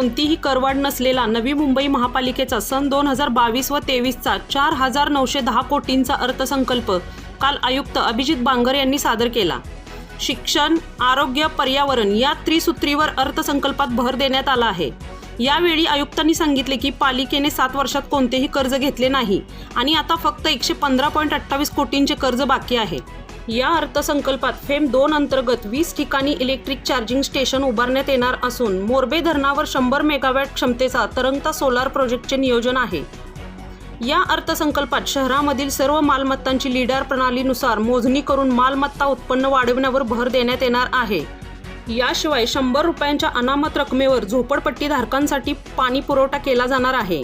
कोणतीही करवाढ नसलेला नवी मुंबई महापालिकेचा सन 2022 व 23चा 4,910 कोटींचा अर्थसंकल्प काल आयुक्त अभिजित बांगर यांनी सादर केला. शिक्षण, आरोग्य, पर्यावरण या त्रिसूत्रीवर अर्थसंकल्पात भर देण्यात आला आहे. यावेळी आयुक्तांनी सांगितले की पालिकेने 7 वर्षात कोणतेही कर्ज घेतले नाही आणि आता फक्त 115.28 कोटींचे कर्ज बाकी आहे. या अर्थसंकल्पात फेम 2 अंतर्गत 20 ठिकाणी इलेक्ट्रिक चार्जिंग स्टेशन उभारण्यात येणार असून मोरबे धरणावर 100 मेगावॅट क्षमतेचा तरंगता सोलार प्रोजेक्टचे नियोजन आहे. या अर्थसंकल्पात शहरामधील सर्व मालमत्तांची लीडार प्रणालीनुसार मोजणी करून मालमत्ता उत्पन्न वाढविण्यावर भर देण्यात येणार आहे. याशिवाय 100 रुपयांच्या अनामत रकमेवर झोपडपट्टीधारकांसाठी पाणी पुरवठा केला जाणार आहे.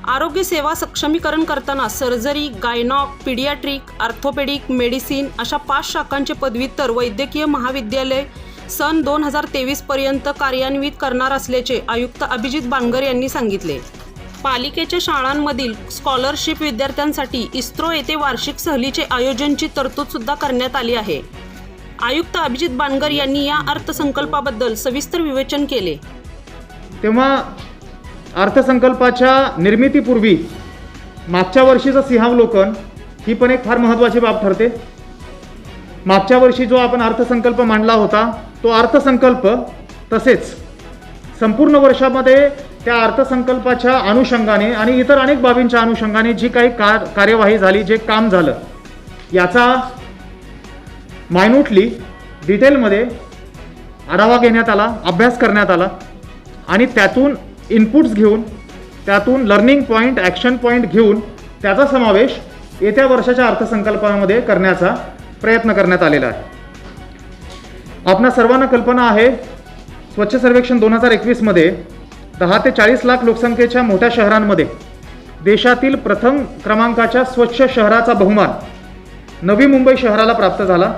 आरोग्य सेवा सक्षमीकरण करताना सर्जरी, गायनॉक, पीडियाट्रिक, ऑर्थोपेडिक, मेडिसिन अशा 5 शाखांचे पदव्युत्तर वैद्यकीय महाविद्यालय सन 2023 पर्यंत कार्यान्वित करणार असल्याचे आयुक्त अभिजित बांगर यांनी सांगितले. पालिकेच्या शाळांमधील स्कॉलरशिप विद्यार्थ्यांसाठी इस्रो येथे वार्षिक सहलीचे आयोजनची तरतूद सुद्धा करण्यात आली आहे. आयुक्त अभिजित बांगर यांनी या अर्थसंकल्पाबद्दल सविस्तर विवेचन केले. तेव्हा अर्थसंकल्पाच्या निर्मितीपूर्वी मागच्या वर्षीचं सिंहावलोकन ही पण एक फार महत्त्वाची बाब ठरते. मागच्या वर्षी जो आपण अर्थसंकल्प मांडला होता तो अर्थसंकल्प तसेच संपूर्ण वर्षामध्ये त्या अर्थसंकल्पाच्या अनुषंगाने आणि इतर अनेक बाबींच्या अनुषंगाने जी काही कार्यवाही झाली, जे काम झालं, याचा मायन्यूटली डिटेलमध्ये आढावा घेण्यात आला, अभ्यास करण्यात आला आणि त्यातून इनपुट्स घेऊन, त्यातून लर्निंग पॉईंट, ॲक्शन पॉईंट घेऊन त्याचा समावेश येत्या वर्षाच्या अर्थसंकल्पामध्ये करण्याचा प्रयत्न करण्यात आलेला आहे. आपणा सर्वांना कल्पना आहे, स्वच्छ सर्वेक्षण 2021मध्ये 10 ते 40 लाख लोकसंख्येच्या मोठ्या शहरांमध्ये देशातील प्रथम क्रमांकाच्या स्वच्छ शहराचा बहुमान नवी मुंबई शहराला प्राप्त झाला,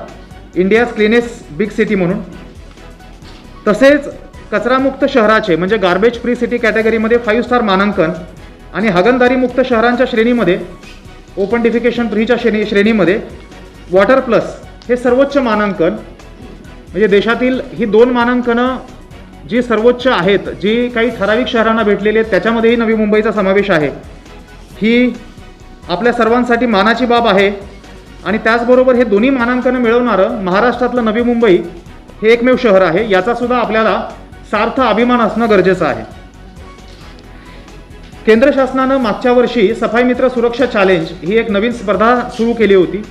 इंडियाज क्लीनेस्ट बिग सिटी म्हणून. तसेच कचरामुक्त शहराचे म्हणजे गार्बेज फ्री सिटी कॅटेगरीमध्ये 5 स्टार मानांकन आणि हागणदारीमुक्त शहरांच्या श्रेणीमध्ये, ओपन डिफिकेशन फ्रीच्या श्रेणीमध्ये वॉटर प्लस हे सर्वोच्च मानांकन, म्हणजे देशातील ही 2 मानांकनं जी सर्वोच्च आहेत, जी काही ठराविक शहरांना भेटलेली आहेत, त्याच्यामध्येही नवी मुंबईचा समावेश आहे. ही आपल्या सर्वांसाठी मानाची बाब आहे. आणि त्याचबरोबर हे दोन्ही मानांकनं मिळवणारं महाराष्ट्रातलं नवी मुंबई हे एकमेव शहर आहे. याचासुद्धा आपल्याला सार्थ अभिमान असणं गरजेचं आहे. केंद्र शासनानं मागच्या वर्षी सफाई मित्र सुरक्षा चॅलेंज ही एक नवीन स्पर्धा सुरू केली होती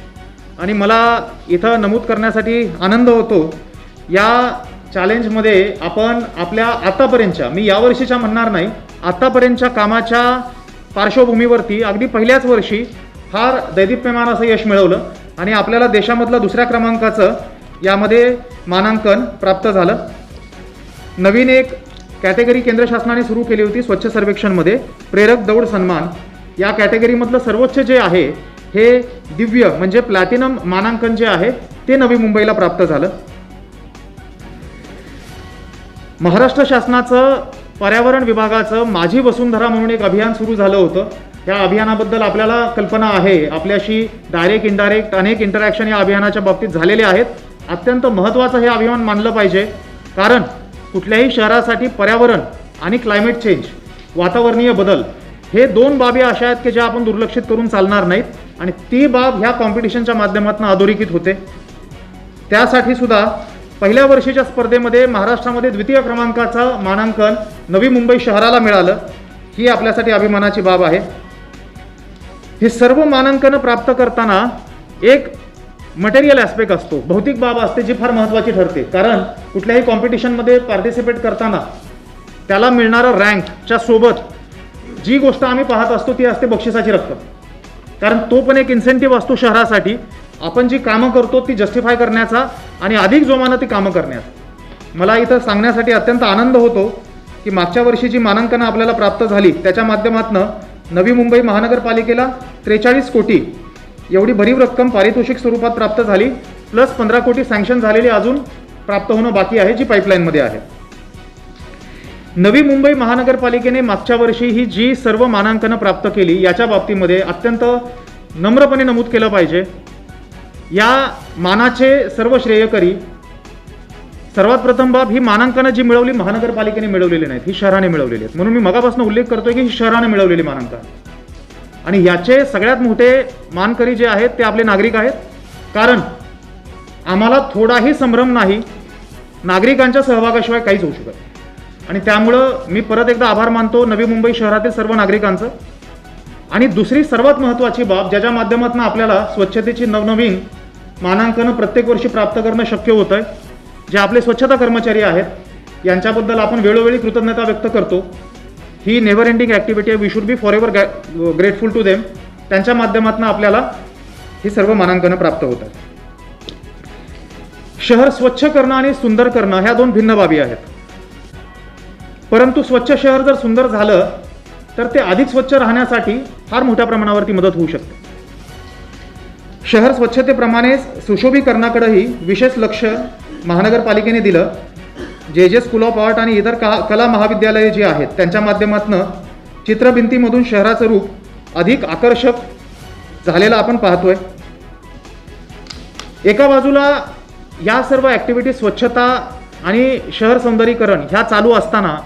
आणि मला इथं नमूद करण्यासाठी आनंद होतो. या चॅलेंजमध्ये आपण आपल्या आतापर्यंतच्या, मी यावर्षीच्या म्हणणार नाही, आतापर्यंतच्या कामाच्या पार्श्वभूमीवरती अगदी पहिल्याच वर्षी फार दैदिप्यमान असं यश मिळवलं आणि आपल्याला देशामधलं 2ऱ्या क्रमांकाचं यामध्ये मानांकन प्राप्त झालं. नवीन एक कॅटेगरी केंद्र शासनाने सुरू केली होती स्वच्छ सर्वेक्षणमध्ये, प्रेरक दौड सन्मान. या कॅटेगरीमधलं सर्वोच्च जे आहे हे दिव्य म्हणजे प्लॅटिनम मानांकन जे आहे ते नवी मुंबईला प्राप्त झालं. महाराष्ट्र शासनाचं पर्यावरण विभागाचं माझी वसुंधरा म्हणून एक अभियान सुरू झालं होतं. या अभियानाबद्दल आपल्याला कल्पना आहे, आपल्याशी डायरेक्ट इनडायरेक्ट अनेक इंटरॅक्शन या अभियानाच्या बाबतीत झालेले आहेत. अत्यंत महत्त्वाचं हे अभियान मानलं पाहिजे, कारण कुठल्याही शहरासाठी पर्यावरण आणि क्लायमेट चेंज, वातावरणीय बदल हे 2 बाबी अशा आहेत की ज्या आपण दुर्लक्षित करून चालणार नाहीत आणि ती बाब ह्या कॉम्पिटिशनच्या माध्यमातून अधोरेखित होते. त्यासाठी सुद्धा पहिल्या वर्षीच्या स्पर्धेमध्ये महाराष्ट्रामध्ये 2य क्रमांकाचं मानांकन नवी मुंबई शहराला मिळालं. ही आपल्यासाठी अभिमानाची बाब आहे. हे सर्व मानांकनं प्राप्त करताना एक मटेरियल ॲस्पेक्ट असतो, भौतिक बाब असते जी फार महत्त्वाची ठरते. कारण कुठल्याही कॉम्पिटिशनमध्ये पार्टिसिपेट करताना त्याला मिळणारं रँकच्या सोबत जी गोष्ट आम्ही पाहत असतो ती असते बक्षिसाची रक्कम. कारण तो पण एक इन्सेंटिव्ह असतो शहरासाठी, आपण जी कामं करतो ती जस्टिफाय करण्याचा आणि अधिक जोमानं ती कामं करण्याचा. मला इथं सांगण्यासाठी अत्यंत आनंद होतो की मागच्या वर्षी जी मानांकनं आपल्याला प्राप्त झाली त्याच्या माध्यमातून नवी मुंबई महानगरपालिकेला 43 कोटी एवढी भरीव रक्कम पारितोषिक स्वरूपात प्राप्त झाली, प्लस 15 कोटी सँक्शन झालेली अजून प्राप्त होणं बाकी आहे, जी पाईपलाईनमध्ये आहे. नवी मुंबई महानगरपालिकेने मागच्या वर्षी ही जी सर्व मानांकनं प्राप्त केली याच्या बाबतीमध्ये अत्यंत नम्रपणे नमूद केलं पाहिजे, या मानाचे सर्व श्रेयकरी सर्वात प्रथम बाब, ही मानांकनं जी मिळवली महानगरपालिकेने मिळवलेली नाहीत, ही शहराने मिळवलेली आहेत. म्हणून मी मगापासून उल्लेख करतोय की ही शहराने मिळवलेली मानांकन आणि याचे सगळ्यात मोठे मानकरी जे आहेत ते आपले नागरिक आहेत. कारण आम्हाला थोडाही संभ्रम नाही, नागरिकांच्या सहभागाशिवाय काहीच होऊ शकत. आणि त्यामुळं मी परत एकदा आभार मानतो नवी मुंबई शहरातील सर्व नागरिकांचं. आणि दुसरी सर्वात महत्त्वाची बाब, ज्याच्या माध्यमातून आपल्याला स्वच्छतेची नवनवीन मानांकनं प्रत्येक वर्षी प्राप्त करणं शक्य होतं आहे, जे आपले स्वच्छता कर्मचारी आहेत यांच्याबद्दल आपण वेळोवेळी कृतज्ञता व्यक्त करतो. ही नेव्हर एंडिंग ॲक्टिव्हिटी आहे. We should be for ever grateful to them. त्यांच्या माध्यमातून आपल्याला ही सर्व मानांकनं प्राप्त होतात. शहर स्वच्छ करणं आणि सुंदर करणं ह्या दोन भिन्न बाबी आहेत. परंतु स्वच्छ शहर जर सुंदर झालं तर ते अधिक स्वच्छ राहण्यासाठी फार मोठ्या प्रमाणावरती मदत होऊ शकते. शहर स्वच्छतेप्रमाणेच सुशोभीकरणाकडेही विशेष लक्ष महानगरपालिकेने दिलं. जे जे स्कूल ऑफ आर्ट आणि इतर कला महाविद्यालये जी आहेत त्यांच्या माध्यमातून चित्रभिंतीमधून शहराचं रूप अधिक आकर्षक झालेलं आपण पाहतोय. एका बाजूला या सर्व ॲक्टिव्हिटी स्वच्छता आणि शहर सौंदर्यीकरण ह्या चालू असताना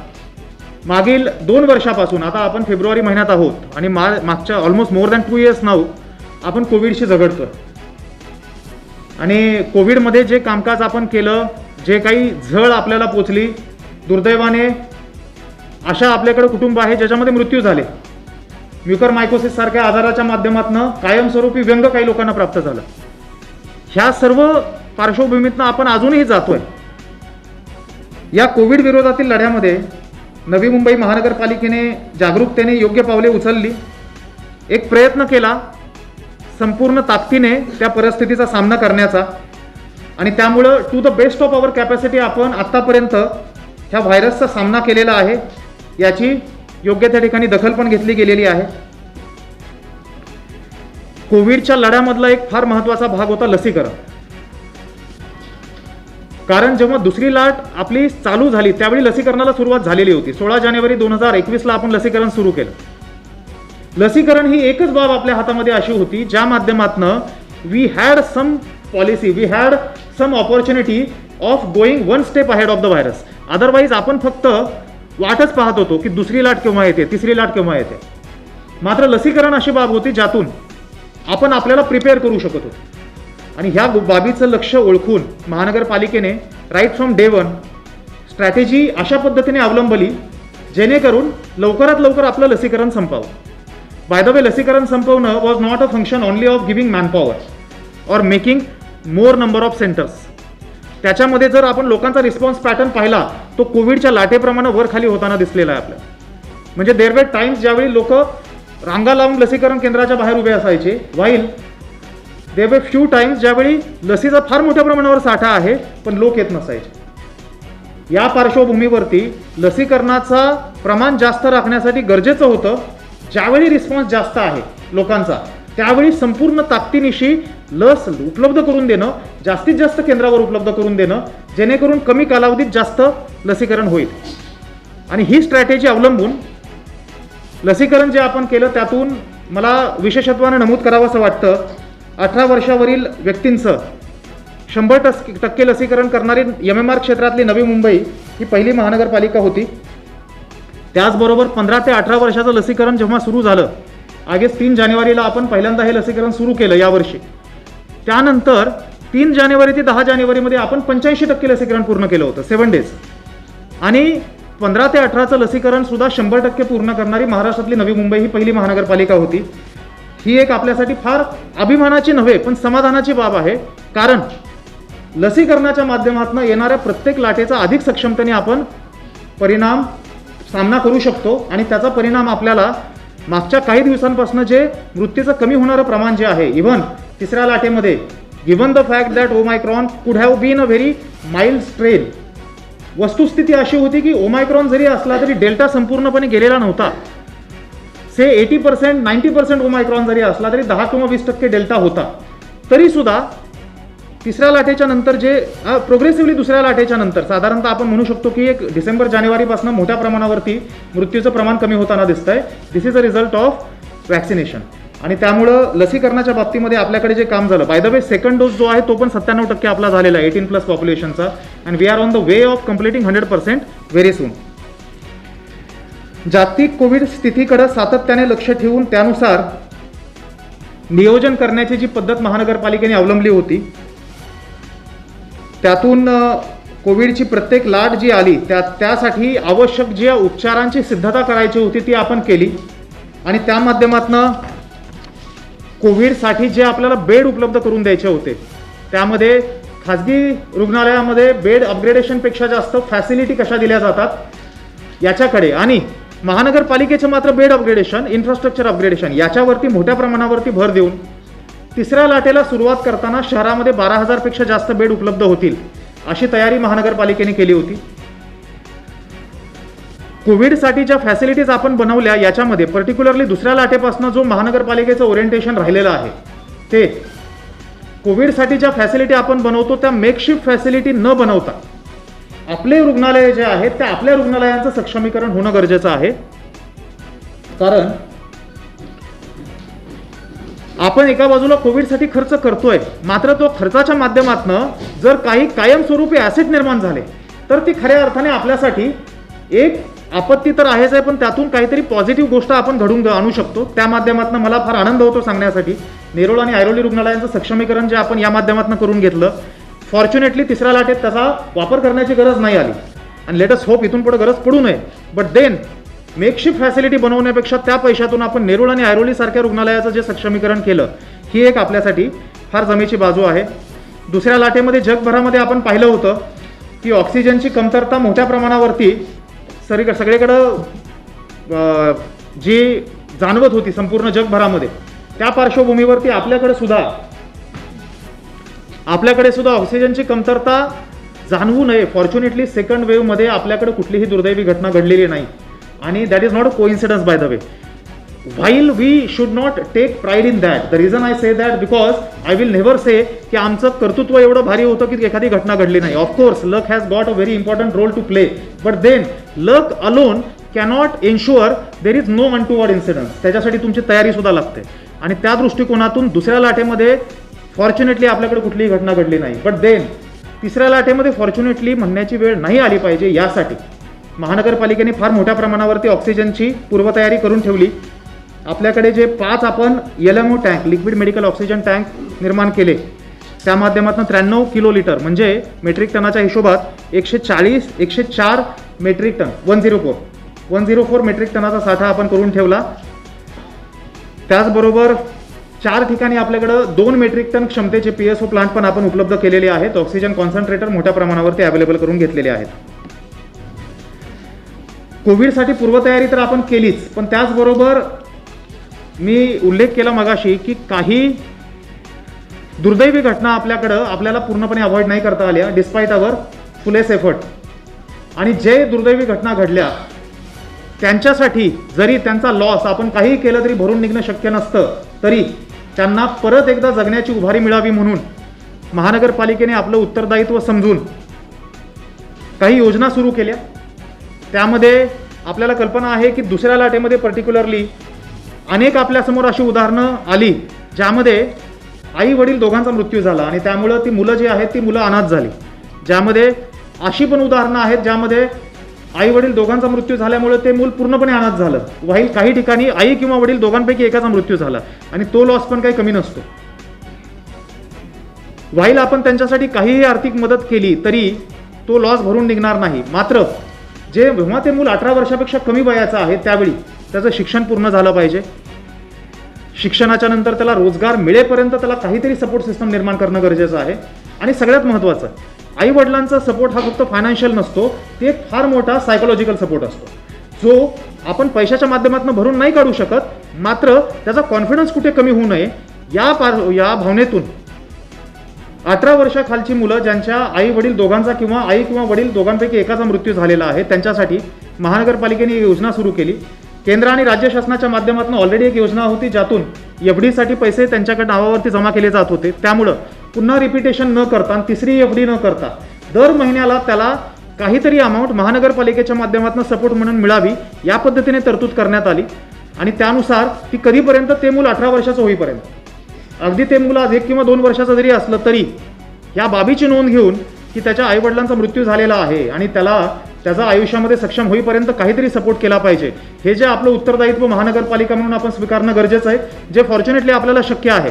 मागील 2 वर्षापासून, आता आपण फेब्रुवारी महिन्यात आहोत आणि मागच्या almost more than 2 years now आपण कोविडशी झगडतोय. आणि कोविडमध्ये जे कामकाज आपण केलं, जे काही झळ आपल्याला पोचली, दुर्दैवाने अशा आपल्याकडे कुटुंब आहे ज्याच्यामध्ये मृत्यू झाले. म्युकरमायकोसिस सारख्या आजाराच्या माध्यमातून कायमस्वरूपी व्यंग काही लोकांना प्राप्त झालं. ह्या सर्व पार्श्वभूमीतनं आपण अजूनही जातोय. या कोविड विरोधातील लढ्यामध्ये नवी मुंबई महानगरपालिकेने जागरूकतेने योग्य पावले उचलली, एक प्रयत्न केला संपूर्ण ताकदीने त्या परिस्थितीचा सामना करण्याचा. आणि त्यामुळं to the best of our capacity आपण आत्तापर्यंत ह्या व्हायरसचा सामना केलेला आहे. याची योग्य त्या ठिकाणी दखल पण घेतली गेलेली आहे. कोविडच्या लढ्यामधला एक फार महत्त्वाचा भाग होता लसीकरण. कारण जेव्हा दुसरी लाट आपली चालू झाली त्यावेळी लसीकरणाला सुरुवात झालेली होती. 16 जानेवारी 2021ला आपण लसीकरण सुरू केलं. लसीकरण ही एकच बाब आपल्या हातामध्ये अशी होती ज्या माध्यमातनं we had some policy, we had some opportunity of going 1 step ahead of the virus. Otherwise आपण फक्त वाटच पाहत होतो की दुसरी लाट केव्हा येते, तिसरी लाट केव्हा येते. मात्र लसीकरण अशी बाब होती ज्यातून आपण आपल्याला प्रिपेअर करू शकत होतो. आणि ह्या बाबीचं लक्ष ओळखून महानगरपालिकेने राईट फ्रॉम डे 1 स्ट्रॅटेजी अशा पद्धतीने अवलंबली जेणेकरून लवकरात लवकर आपलं लसीकरण संपावं. बाय द वे, लसीकरण संपवणं was not a function only of giving manpower or making more number of centres. त्याच्यामध्ये जर आपण लोकांचा रिस्पॉन्स पॅटर्न पाहिला तो कोविडच्या लाटेप्रमाणे वर खाली होताना दिसलेला आहे आपल्याला. म्हणजे देर वर टाइम्स ज्यावेळी लोक रांगा लावून लसीकरण केंद्राच्या बाहेर उभे असायचे, while there were few times ज्यावेळी लसीचा फार मोठ्या प्रमाणावर साठा आहे पण लोक येत नसायचे. या पार्श्वभूमीवरती लसीकरणाचा प्रमाण जास्त राखण्यासाठी गरजेचं होतं ज्यावेळी रिस्पॉन्स जास्त आहे लोकांचा त्यावेळी संपूर्ण ताकदीनिशी लस उपलब्ध करून देणं, जास्तीत जास्त केंद्रावर उपलब्ध करून देणं जेणेकरून कमी कालावधीत जास्त लसीकरण होईल. आणि ही स्ट्रॅटेजी अवलंबून लसीकरण जे आपण केलं त्यातून मला विशेषत्वाने नमूद करावं असं वाटतं 18 वर्षावरील व्यक्तींचं 100% लसीकरण करणारी MMR क्षेत्रातली नवी मुंबई ही पहिली महानगरपालिका होती. त्याचबरोबर 15 ते 18 वर्षाचं लसीकरण जेव्हा सुरू झालं, ऑगस्ट 3 जानेवारीला आपण पहिल्यांदा हे लसीकरण सुरू केलं यावर्षी. त्यानंतर 3 जानेवारी ते 10 जानेवारीमध्ये आपण 85% लसीकरण पूर्ण केलं होतं 7 डेज. आणि 15 ते 18चं लसीकरण सुद्धा 100% पूर्ण करणारी महाराष्ट्रातली नवी मुंबई ही पहिली महानगरपालिका होती. ही एक आपल्यासाठी फार अभिमानाची नव्हे पण समाधानाची बाब आहे. कारण लसीकरणाच्या माध्यमातून येणाऱ्या प्रत्येक लाटेचा अधिक सक्षमतेने आपण सामना करू शकतो. आणि त्याचा परिणाम आपल्याला मागच्या काही दिवसांपासून जे मृत्यूचं कमी होणारं प्रमाण जे आहे, इव्हन तिसऱ्या लाटेमध्ये, given the fact that Omicron could have been a very mild strain, वस्तुस्थिती अशी होती की ओमायक्रॉन जरी असला तरी डेल्टा संपूर्णपणे गेलेला नव्हता. से 80% 90% ओमायक्रॉन जरी असला तरी 10 किंवा 20% डेल्टा होता. तरीसुद्धा तिसऱ्या लाटेच्या नंतर जे प्रोग्रेसिव्हली दुसऱ्या लाटेच्या नंतर साधारणतः आपण म्हणू शकतो की एक डिसेंबर जानेवारीपासून मोठ्या प्रमाणावरती मृत्यूचं प्रमाण कमी होताना दिसतं आहे. This is a result of vaccination. आणि त्यामुळं लसीकरणाच्या बाबतीमध्ये आपल्याकडे जे काम झालं, by the way second dose जो आहे तो पण 97% आपला झालेला आहे 18+ पॉप्युलेशनचा. and we are on the way of completing 100% very soon. जागतिक कोविड स्थितीकडे सातत्याने लक्ष ठेवून त्यानुसार नियोजन करण्याची जी पद्धत महानगरपालिकेने अवलंबली होती, त्यातून कोविडची प्रत्येक लाट जी आली त्यासाठी आवश्यक ज्या उपचारांची सिद्धता करायची होती ती आपण केली आणि त्या माध्यमातून कोविडसाठी जे आपल्याला बेड उपलब्ध करून द्यायचे होते त्यामध्ये खाजगी रुग्णालयामध्ये बेड अपग्रेडेशनपेक्षा जास्त फॅसिलिटी कशा दिल्या जातात याच्याकडे आणि महानगरपालिकेचं मात्र बेड अपग्रेडेशन, इन्फ्रास्ट्रक्चर अपग्रेडेशन याच्यावरती मोठ्या प्रमाणावरती भर देऊन तिसऱ्या लाटेला सुरुवात करताना शहरामध्ये 12,000 पेक्षा जास्त बेड उपलब्ध होतील अशी तयारी महानगरपालिकेने केली होती. कोविडसाठी ज्या फॅसिलिटीज आपण बनवल्या याच्यामध्ये पर्टिक्युलरली दुसऱ्या लाटेपासून जो महानगरपालिकेचं ओरिएंटेशन राहिलेलं आहे ते कोविडसाठी ज्या फॅसिलिटी आपण बनवतो त्या मेकशिफ्ट फॅसिलिटी न बनवता आपले रुग्णालय जे आहेत त्या आपल्या रुग्णालयांचं सक्षमीकरण होणं गरजेचं आहे. कारण आपण एका बाजूला कोविडसाठी खर्च करतोय, मात्र तो खर्चाच्या माध्यमातून जर काही कायमस्वरूपी ॲसेट निर्माण झाले तर ती खऱ्या अर्थाने आपल्यासाठी एक आपत्ती तर आहेच आहे, पण त्यातून काहीतरी पॉझिटिव्ह गोष्ट आपण घडून आणू शकतो. त्या माध्यमातून मला फार आनंद होतो सांगण्यासाठी नेरूळ आणि ऐरोली रुग्णालयांचं सक्षमीकरण जे आपण या माध्यमातून करून घेतलं, फॉर्च्युनेटली तिसऱ्या लाटेत त्याचा वापर करण्याची गरज नाही आली आणि लेट अस होप इथून पुढे गरज पडू नये. बट देन मेकशिफ्ट फॅसिलिटी बनवण्यापेक्षा त्या पैशातून आपण नेरूळ आणि ऐरोली सारख्या रुग्णालयाचं जे सक्षमीकरण केलं ही एक आपल्यासाठी फार जमेची बाजू आहे. दुसऱ्या लाटेमध्ये जगभरामध्ये आपण पाहिलं होतं की ऑक्सिजनची कमतरता मोठ्या प्रमाणावरती सगळीकडं जी जाणवत होती संपूर्ण जगभरामध्ये, त्या पार्श्वभूमीवरती आपल्याकडे सुद्धा ऑक्सिजनची कमतरता जाणवू नये. फॉर्च्युनेटली सेकंड वेव्हमध्ये आपल्याकडे कुठलीही दुर्दैवी घटना घडलेली नाही आणि that is not a coincidence by the way. While we should not take pride in that. The reason I say that because I will never say की आमचं कर्तृत्व एवढं भारी होतं की एखादी घटना घडली नाही. Of course luck has got a very important role to play, but then luck alone cannot ensure there is no untoward incidence. त्याच्यासाठी तुमची तयारी सुद्धा लागते आणि त्या दृष्टिकोनातून दुसऱ्या लाटेमध्ये फॉर्च्युनेटली आपल्याकडे कुठलीही घटना घडली नाही. बट देन तिसऱ्या लाटेमध्ये फॉर्च्युनेटली म्हणण्याची वेळ नाही आली पाहिजे यासाठी महानगरपालिकेने फार मोठ्या प्रमाणावरती ऑक्सिजनची पूर्वतयारी करून ठेवली. आपल्याकडे जे 5 आपण LMO tank, liquid medical oxygen tank निर्माण केले त्या माध्यमातून 93 किलोलिटर म्हणजे मेट्रिक टनाच्या हिशोबात 104 मेट्रिक टन 104 मेट्रिक टनाचा साठा आपण करून ठेवला. त्याचबरोबर 4 ठिकाणी आपल्याकडं 2 मेट्रिक टन क्षमतेचे PSO प्लांट पण आपण उपलब्ध केलेले आहेत. ऑक्सिजन कॉन्सन्ट्रेटर मोठ्या प्रमाणावरती अवेलेबल करून घेतलेले आहेत. कोविडसाठी पूर्वतयारी तर आपण केलीच, पण त्याचबरोबर मी उल्लेख केला मगाशी की काही दुर्दैवी घटना आपल्याला पूर्णपणे अवॉइड नाही करता आल्या डिस्पाईट अवर फुलेस एफर्ट. आणि जे दुर्दैवी घटना घडल्या त्यांच्यासाठी जरी त्यांचा लॉस आपण काही केलं तरी भरून निघणं शक्य नसतं, तरी त्यांना परत एकदा जगण्याची उभारी मिळावी म्हणून महानगरपालिकेने आपलं उत्तरदायित्व समजून काही योजना सुरू केल्या. त्यामध्ये आपल्याला कल्पना आहे की दुसऱ्या लाटेमध्ये पर्टिक्युलरली अनेक आपल्यासमोर अशी उदाहरणं आली ज्यामध्ये आई वडील दोघांचा मृत्यू झाला आणि त्यामुळं ती मुलं जी आहेत ती मुलं अनाथ झाली. ज्यामध्ये अशी पण उदाहरणं आहेत ज्यामध्ये आई वडील दोघांचा मृत्यू झाल्यामुळे ते मूल पूर्णपणे अनाथ झालं, वाईल काही ठिकाणी आई किंवा वडील दोघांपैकी एकाचा मृत्यू झाला आणि तो लॉस पण काही कमी नसतो. वाईल आपण त्यांच्यासाठी काहीही आर्थिक मदत केली तरी तो लॉस भरून निघणार नाही. मात्र जेव्हा ते मूल 18 वर्षापेक्षा कमी वयाचं आहे त्यावेळी त्याचं शिक्षण पूर्ण झालं पाहिजे. शिक्षणाच्या नंतर त्याला रोजगार मिळेपर्यंत त्याला काहीतरी सपोर्ट सिस्टम निर्माण करणं गरजेचं आहे. आणि सगळ्यात महत्त्वाचं, आई वडिलांचा सपोर्ट हा फक्त फायनान्शियल नसतो, ते एक फार मोठा सायकोलॉजिकल सपोर्ट असतो जो आपण पैशाच्या माध्यमातून भरून नाही काढू शकत. मात्र त्याचा कॉन्फिडन्स कुठे कमी होऊ नये या भावनेतून 18 वर्षाखालची मुलं ज्यांच्या आई वडील दोघांचा किंवा आई किंवा वडील दोघांपैकी एकाचा मृत्यू झालेला आहे त्यांच्यासाठी महानगरपालिकेने ही योजना सुरू केली. केंद्र आणि राज्य शासनाच्या माध्यमातून ऑलरेडी एक योजना होती ज्यातून FDसाठी पैसे त्यांच्याकडे नावावरती जमा केले जात होते. त्यामुळं पुन्हा रिपिटेशन न करता आणि तिसरी FD न करता दर महिन्याला त्याला काहीतरी अमाऊंट महानगरपालिकेच्या माध्यमातून सपोर्ट म्हणून मिळावी या पद्धतीने तरतूद करण्यात आली. आणि त्यानुसार ती कधीपर्यंत ते मूल 18 वर्षाचं होईपर्यंत, अगदी ते मूल आज 1 किंवा 2 वर्षाचं जरी असलं तरी या बाबीची नोंद घेऊन की त्याच्या आईवडिलांचा मृत्यू झालेला आहे आणि त्याचा आयुष्यामध्ये सक्षम होईपर्यंत काहीतरी सपोर्ट केला पाहिजे. हे जे आपलं उत्तरदायित्व महानगरपालिका म्हणून आपण स्वीकारणं गरजेचं आहे, जे फॉर्च्युनेटली आपल्याला शक्य आहे.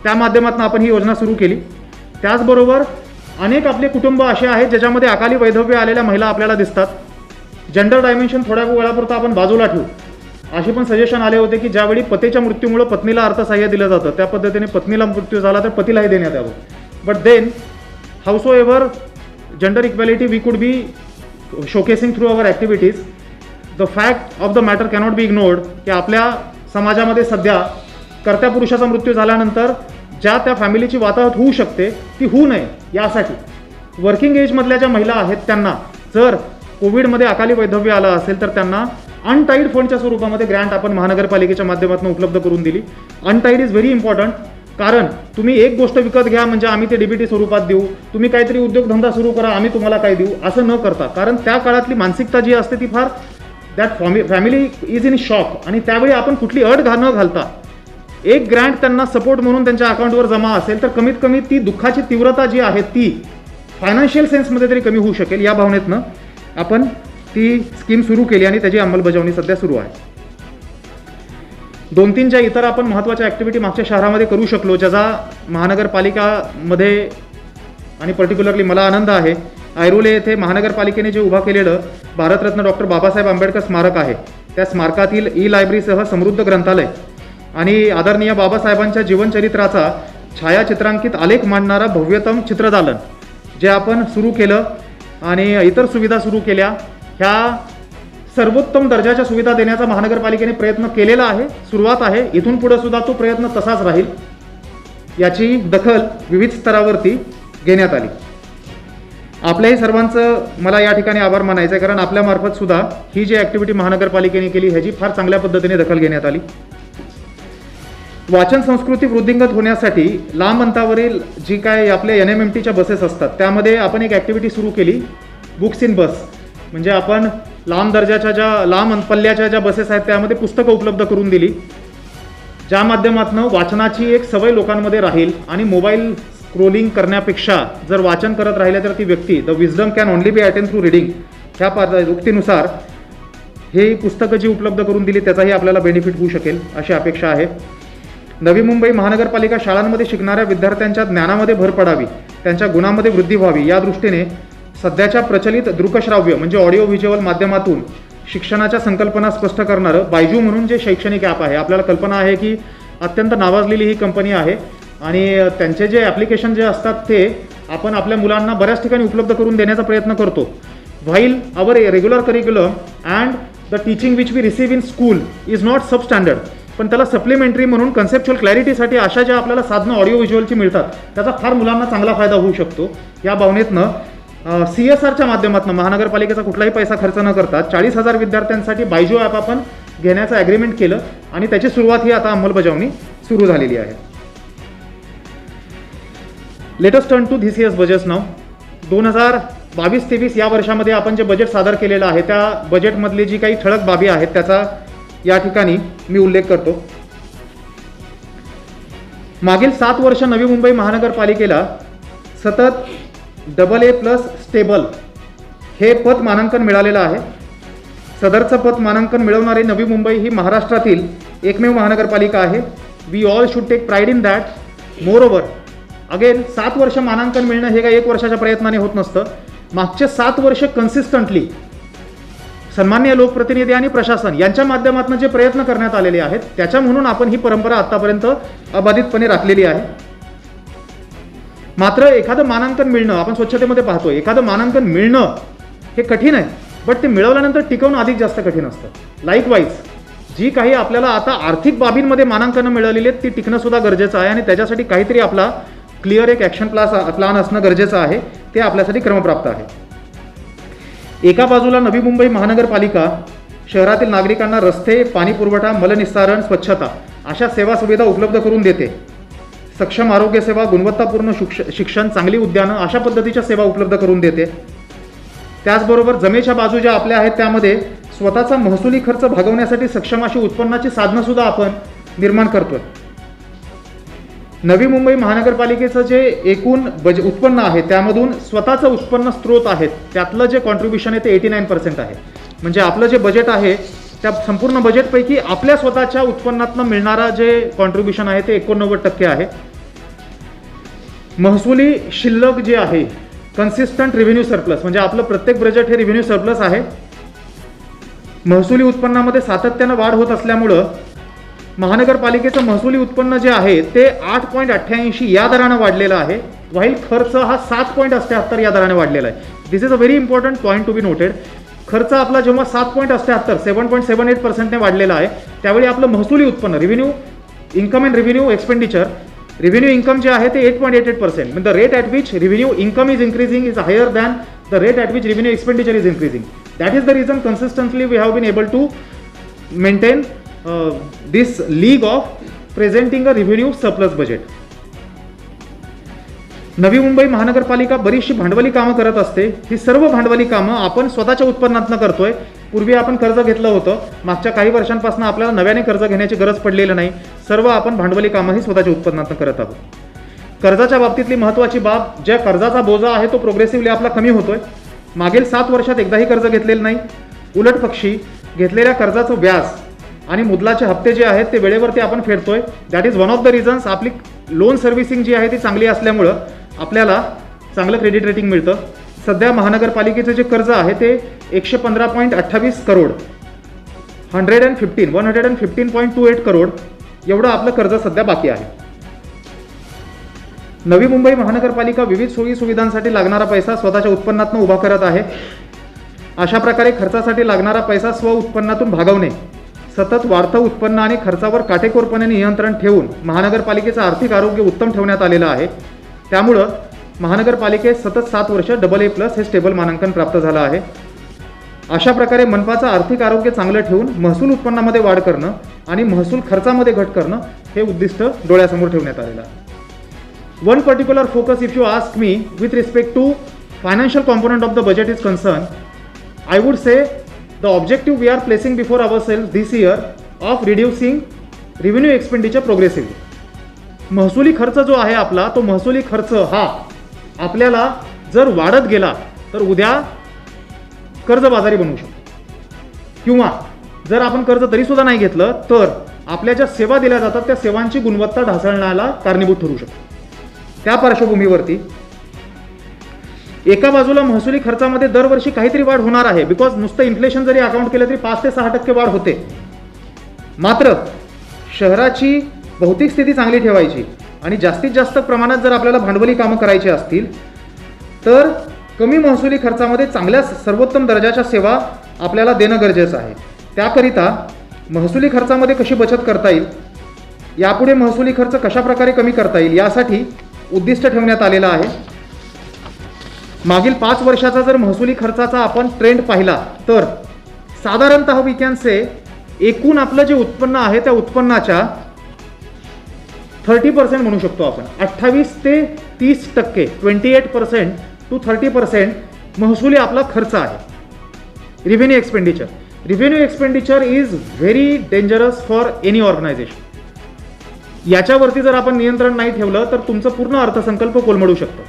त्या माध्यमातून आपण ही योजना सुरू केली. त्याचबरोबर अनेक आपले कुटुंब असे आहेत ज्याच्यामध्ये अकाली वैधव्य आलेल्या महिला आपल्याला दिसतात. जेंडर डायमेन्शन थोड्या वेळापुरता आपण बाजूला ठेवू. असे पण सजेशन आले होते की ज्यावेळी पतीच्या मृत्यूमुळे पत्नीला अर्थसहाय्य दिलं जातं, त्या पद्धतीने पत्नीला मृत्यू झाला तर पतीलाही देण्यात यावं. But then however gender equality we could be showcasing through our activities. The fact of the matter cannot be ignored की आपल्या समाजामध्ये सध्या कर्त्या पुरुषाचा मृत्यू झाल्यानंतर ज्या त्या फॅमिलीची वाताहत होऊ शकते ती होऊ नये यासाठी वर्किंग एजमधल्या ज्या महिला आहेत त्यांना जर कोविडमध्ये अकाली वैधव्य आलं असेल तर त्यांना अनटाईड फंडच्या स्वरूपामध्ये ग्रँट आपण महानगरपालिकेच्या माध्यमातून उपलब्ध करून दिली. अनटाईड इज व्हेरी इम्पॉर्टंट, कारण तुम्ही एक गोष्ट विकत घ्या म्हणजे आम्ही ते डीबीटी स्वरूपात देऊ, तुम्ही काहीतरी उद्योगधंदा सुरू करा आम्ही तुम्हाला काय देऊ, असं न करता. कारण त्या काळातली मानसिकता जी असते ती फार that family is in shock, आणि त्यावेळी आपण कुठली अट न घालता एक ग्रँट त्यांना सपोर्ट म्हणून त्यांच्या अकाउंटवर जमा असेल तर कमीत कमी ती दुःखाची तीव्रता जी आहे ती फायनान्शियल सेन्समध्ये तरी कमी होऊ शकेल. या भावनेतनं आपण ती स्कीम सुरू केली आणि त्याची अंमलबजावणी सध्या सुरू आहे. 2-3 ज्या इतर आपण महत्त्वाच्या ॲक्टिव्हिटी मागच्या शहरामध्ये करू शकलो, ज्याचा महानगरपालिकामध्ये आणि पर्टिक्युलरली मला आनंद आहे. ऐरोले येथे महानगरपालिकेने जे उभा केलेलं भारतरत्न डॉक्टर बाबासाहेब आंबेडकर स्मारक आहे, त्या स्मारकातील ई-लायब्ररीसह समृद्ध ग्रंथालय आणि आदरणीय बाबासाहेबांच्या जीवनचरित्राचा छायाचित्रांकित आलेख मांडणारा भव्यतम चित्रदालन जे आपण सुरू केलं आणि इतर सुविधा सुरू केल्या. ह्या सर्वोत्तम दर्जाच्या सुविधा देण्याचा महानगरपालिकेने प्रयत्न केलेला आहे, सुरुवात आहे. इथून पुढे सुद्धा तो प्रयत्न तसाच राहील. याची दखल विविध स्तरावरती घेण्यात आली. आपल्याही सर्वांचं मला या ठिकाणी आभार मानायचं आहे, कारण आपल्यामार्फत सुद्धा ही जी ॲक्टिव्हिटी महानगरपालिकेने केली ह्याची फार चांगल्या पद्धतीने दखल घेण्यात आली. वाचन संस्कृती वृद्धिंगत होण्यासाठी लांब अंतरावरील जी काय आपल्या NMMTच्या बसेस असतात त्यामध्ये आपण एक ॲक्टिव्हिटी सुरू केली, बुक्स इन बस. म्हणजे आपण लांब पल्ल्याच्या ज्या बसेस आहेत त्यामध्ये पुस्तकं उपलब्ध करून दिली, ज्या माध्यमातून वाचनाची एक सवय लोकांमध्ये राहील आणि मोबाईल स्क्रोलिंग करण्यापेक्षा जर वाचन करत राहिले तर ती व्यक्ती the wisdom can only be attain through reading ह्या उक्तीनुसार हे पुस्तकं जी उपलब्ध करून दिली त्याचाही आपल्याला बेनिफिट होऊ शकेल अशी अपेक्षा आहे. नवी मुंबई महानगरपालिका शाळांमध्ये शिकणाऱ्या विद्यार्थ्यांच्या ज्ञानामध्ये भर पडावी, त्यांच्या गुणांमध्ये वृद्धी व्हावी या दृष्टीने सध्याच्या प्रचलित दृकश्राव्य म्हणजे ऑडिओ व्हिज्युअल माध्यमातून शिक्षणाच्या संकल्पना स्पष्ट करणारं बायजू म्हणून जे शैक्षणिक ॲप आहे, आपल्याला कल्पना आहे की अत्यंत नावाजलेली ही कंपनी आहे आणि त्यांचे जे ॲप्लिकेशन जे असतात ते आपण आपल्या मुलांना बऱ्याच ठिकाणी उपलब्ध करून देण्याचा प्रयत्न करतो. While our regular curriculum and the teaching which we receive in school is not substandard, पण त्याला सप्लिमेंटरी म्हणून कन्सेप्च्युअल क्लॅरिटीसाठी अशा ज्या आपल्याला साधनं ऑडिओ व्हिज्युअलची मिळतात त्याचा फार मुलांना चांगला फायदा होऊ शकतो. या भावनेतनं CSRच्या माध्यमातून महानगरपालिकेचा कुठलाही पैसा खर्च न करता 40,000 विद्यार्थ्यांसाठी बायजू ॲप आपण घेण्याचं ॲग्रीमेंट केलं आणि त्याची सुरुवात ही आता अंमलबजावणी सुरू झालेली आहे. Let us turn to this year's budget now. 2022-23 या वर्षामध्ये आपण जे बजेट सादर केलेलं आहे त्या बजेटमधली जी काही ठळक बाबी आहेत त्याचा या ठिकाणी मी उल्लेख करतो. मागील 7 वर्ष नवी मुंबई महानगरपालिकेला सतत AA+ स्टेबल हे पद मानांकन मिळालेलं आहे. सदरचं पद मानांकन मिळवणारी नवी मुंबई ही महाराष्ट्रातील एकमेव महानगरपालिका आहे. We all should take pride in that. Moreover again 7 वर्ष मानांकन मिळणं हे काही 1 वर्षाच्या प्रयत्नाने होत नसतं. मागचे 7 वर्ष कन्सिस्टंटली सन्माननीय लोकप्रतिनिधी आणि प्रशासन यांच्या माध्यमातून जे प्रयत्न करण्यात आलेले आहेत त्याच्या म्हणून आपण ही परंपरा आतापर्यंत अबाधितपणे राखलेली आहे. मात्र एखादं मानांकन मिळणं, आपण स्वच्छतेमध्ये पाहतो, एखादं मानांकन मिळणं हे कठीण आहे, बट ते मिळवल्यानंतर टिकवणं अधिक जास्त कठीण असतं. लाईकवाईज जी काही आपल्याला आता आर्थिक बाबींमध्ये मानांकनं मिळालेली आहेत ती टिकणं सुद्धा गरजेचं आहे आणि त्याच्यासाठी काहीतरी आपला क्लिअर एक ॲक्शन प्लॅन असणं गरजेचं आहे. ते आपल्यासाठी क्रमप्राप्त आहे. एका बाजूला नवी मुंबई महानगरपालिका शहरातील नागरिकांना रस्ते, पाणीपुरवठा, मलनिस्सारण, स्वच्छता अशा सेवा सुविधा उपलब्ध करून देते. सक्षम आरोग्यसेवा, गुणवत्तापूर्ण शिक्षण, चांगली उद्यानं अशा पद्धतीच्या सेवा उपलब्ध करून देते. त्याचबरोबर जमेच्या बाजू ज्या आपल्या आहेत त्यामध्ये स्वतःचा महसुली खर्च भागवण्यासाठी सक्षम अशी उत्पन्नाची साधनंसुद्धा आपण निर्माण करतोय. नवी मुंबई महानगरपालिकेचं जे एकूण उत्पन्न आहे त्यामधून स्वतःचं उत्पन्न स्रोत आहेत त्यातलं जे कॉन्ट्रीब्युशन आहे ते 89% आहे. म्हणजे आपलं जे बजेट आहे त्या संपूर्ण बजेटपैकी आपल्या स्वतःच्या उत्पन्नातनं मिळणारा जे कॉन्ट्रीब्युशन आहे ते 89% आहे. महसुली शिल्लक जे आहे कन्सिस्टंट रेव्हेन्यू सरप्लस म्हणजे आपलं प्रत्येक बजेट हे रेव्हेन्यू सरप्लस आहे. महसुली उत्पन्नामध्ये सातत्यानं वाढ होत असल्यामुळं महानगरपालिकेचं महसुली उत्पन्न जे आहे ते 8.88 या दरानं वाढलेलं आहे, व्हाईल खर्च हा 7.78 या दराने वाढलेला आहे. This is a very important point to be noted. खर्च आपला जेव्हा 7.78 वाढलेला आहे त्यावेळी आपलं महसुली उत्पन्न revenue income and revenue expenditure revenue income जे आहे ते 8.88%. म्हणजे the rate at which revenue income is increasing is higher than the rate at which revenue expenditure is increasing. That is the reason consistently we have been able to maintain this league of presenting a revenue surplus budget. Navi Mumbai महानगरपालिका बरीचशी भांडवली कामं करत असते. ही सर्व भांडवली कामं आपण स्वतःच्या उत्पन्नातनं करतोय. पूर्वी आपण कर्ज घेतलं होतं, मागच्या काही वर्षांपासून आपल्याला नव्याने कर्ज घेण्याची गरज पडलेली नाही. सर्व आपण भांडवली कामं ही स्वतःच्या उत्पन्नातनं करत आहोत. कर्जाच्या बाबतीतली महत्त्वाची बाब, ज्या कर्जाचा बोजा आहे तो प्रोग्रेसिव्हली आपला कमी होतोय. मागील 7 वर्षात एकदाही कर्ज घेतलेलं नाही. उलट पक्षी घेतलेल्या कर्जाचं व्याज आणि मुदलाचे हप्ते जे आहेत ते वेळेवरती आपण फेडतोय. That is one of the reasons. आपली लोन सर्व्हिसिंग जी आहे ती चांगली असल्यामुळं आपल्याला चांगलं क्रेडिट रेटिंग मिळतं. सध्या महानगरपालिकेचं जे कर्ज आहे ते 115.28 करोड 115.28 करोड एवढं आपलं कर्ज सध्या बाकी आहे. नवी मुंबई महानगरपालिका विविध सोयी सुविधांसाठी लागणारा पैसा स्वतःच्या उत्पन्नातून उभा करत आहे. अशा प्रकारे खर्चासाठी लागणारा पैसा स्व उत्पन्नातून भागवणे, सतत वाढतं उत्पन्न आणि खर्चावर काटेकोरपणे नियंत्रण ठेवून महानगरपालिकेचं आर्थिक आरोग्य उत्तम ठेवण्यात आलेलं आहे. त्यामुळं महानगरपालिकेत सतत 7 वर्ष AA+ हे स्टेबल मानांकन प्राप्त झालं आहे. अशा प्रकारे मनपाचं आर्थिक आरोग्य चांगलं ठेवून महसूल उत्पन्नामध्ये वाढ करणं आणि महसूल खर्चामध्ये घट करणं हे उद्दिष्ट डोळ्यासमोर ठेवण्यात आलेलं आहे. One particular focus if you ask me with respect to financial component of the budget is concern, I would say the objective we are placing before ourselves this year of reducing revenue expenditure progressively. महसुली खर्च जो आहे आपला तो महसुली खर्च हा आपल्याला जर वाढत गेला तर उद्या कर्जबाजारी बनवू शकतो, किंवा जर आपण कर्ज तरीसुद्धा नाही घेतलं तर आपल्या ज्या सेवा दिल्या जातात त्या सेवांची गुणवत्ता ढासळण्याला कारणीभूत ठरू शकतो. त्या पार्श्वभूमीवरती एका बाजूला महसुली खर्चामध्ये दरवर्षी काहीतरी वाढ होणार आहे, बिकॉज नुसतं इन्फ्लेशन जरी अकाउंट केलं तरी 5 ते 6% वाढ होते. मात्र शहराची भौतिक स्थिती चांगली ठेवायची आणि जास्तीत जास्त प्रमाणात जर आपल्याला भांडवली कामं करायची असतील तर कमी महसुली खर्चामध्ये चांगल्या सर्वोत्तम दर्जाच्या सेवा आपल्याला देणं गरजेचं आहे. त्याकरिता महसुली खर्चामध्ये कशी बचत करता येईल, यापुढे महसुली खर्च कशा प्रकारे कमी करता येईल यासाठी उद्दिष्ट ठेवण्यात आलेलं आहे. मागील 5 वर्षाचा जर महसुली खर्चाचा आपण ट्रेंड पाहिला तर साधारणतः वी कॅन से एकूण आपलं जे उत्पन्न आहे त्या उत्पन्नाच्या 30% म्हणू शकतो आपण. 28 ते 30% 28% to 30% महसुली आपला खर्च आहे. Revenue expenditure is very dangerous for any organisation. याच्यावरती जर आपण नियंत्रण नाही ठेवलं तर तुमचं पूर्ण अर्थसंकल्प कोलमडू शकतो.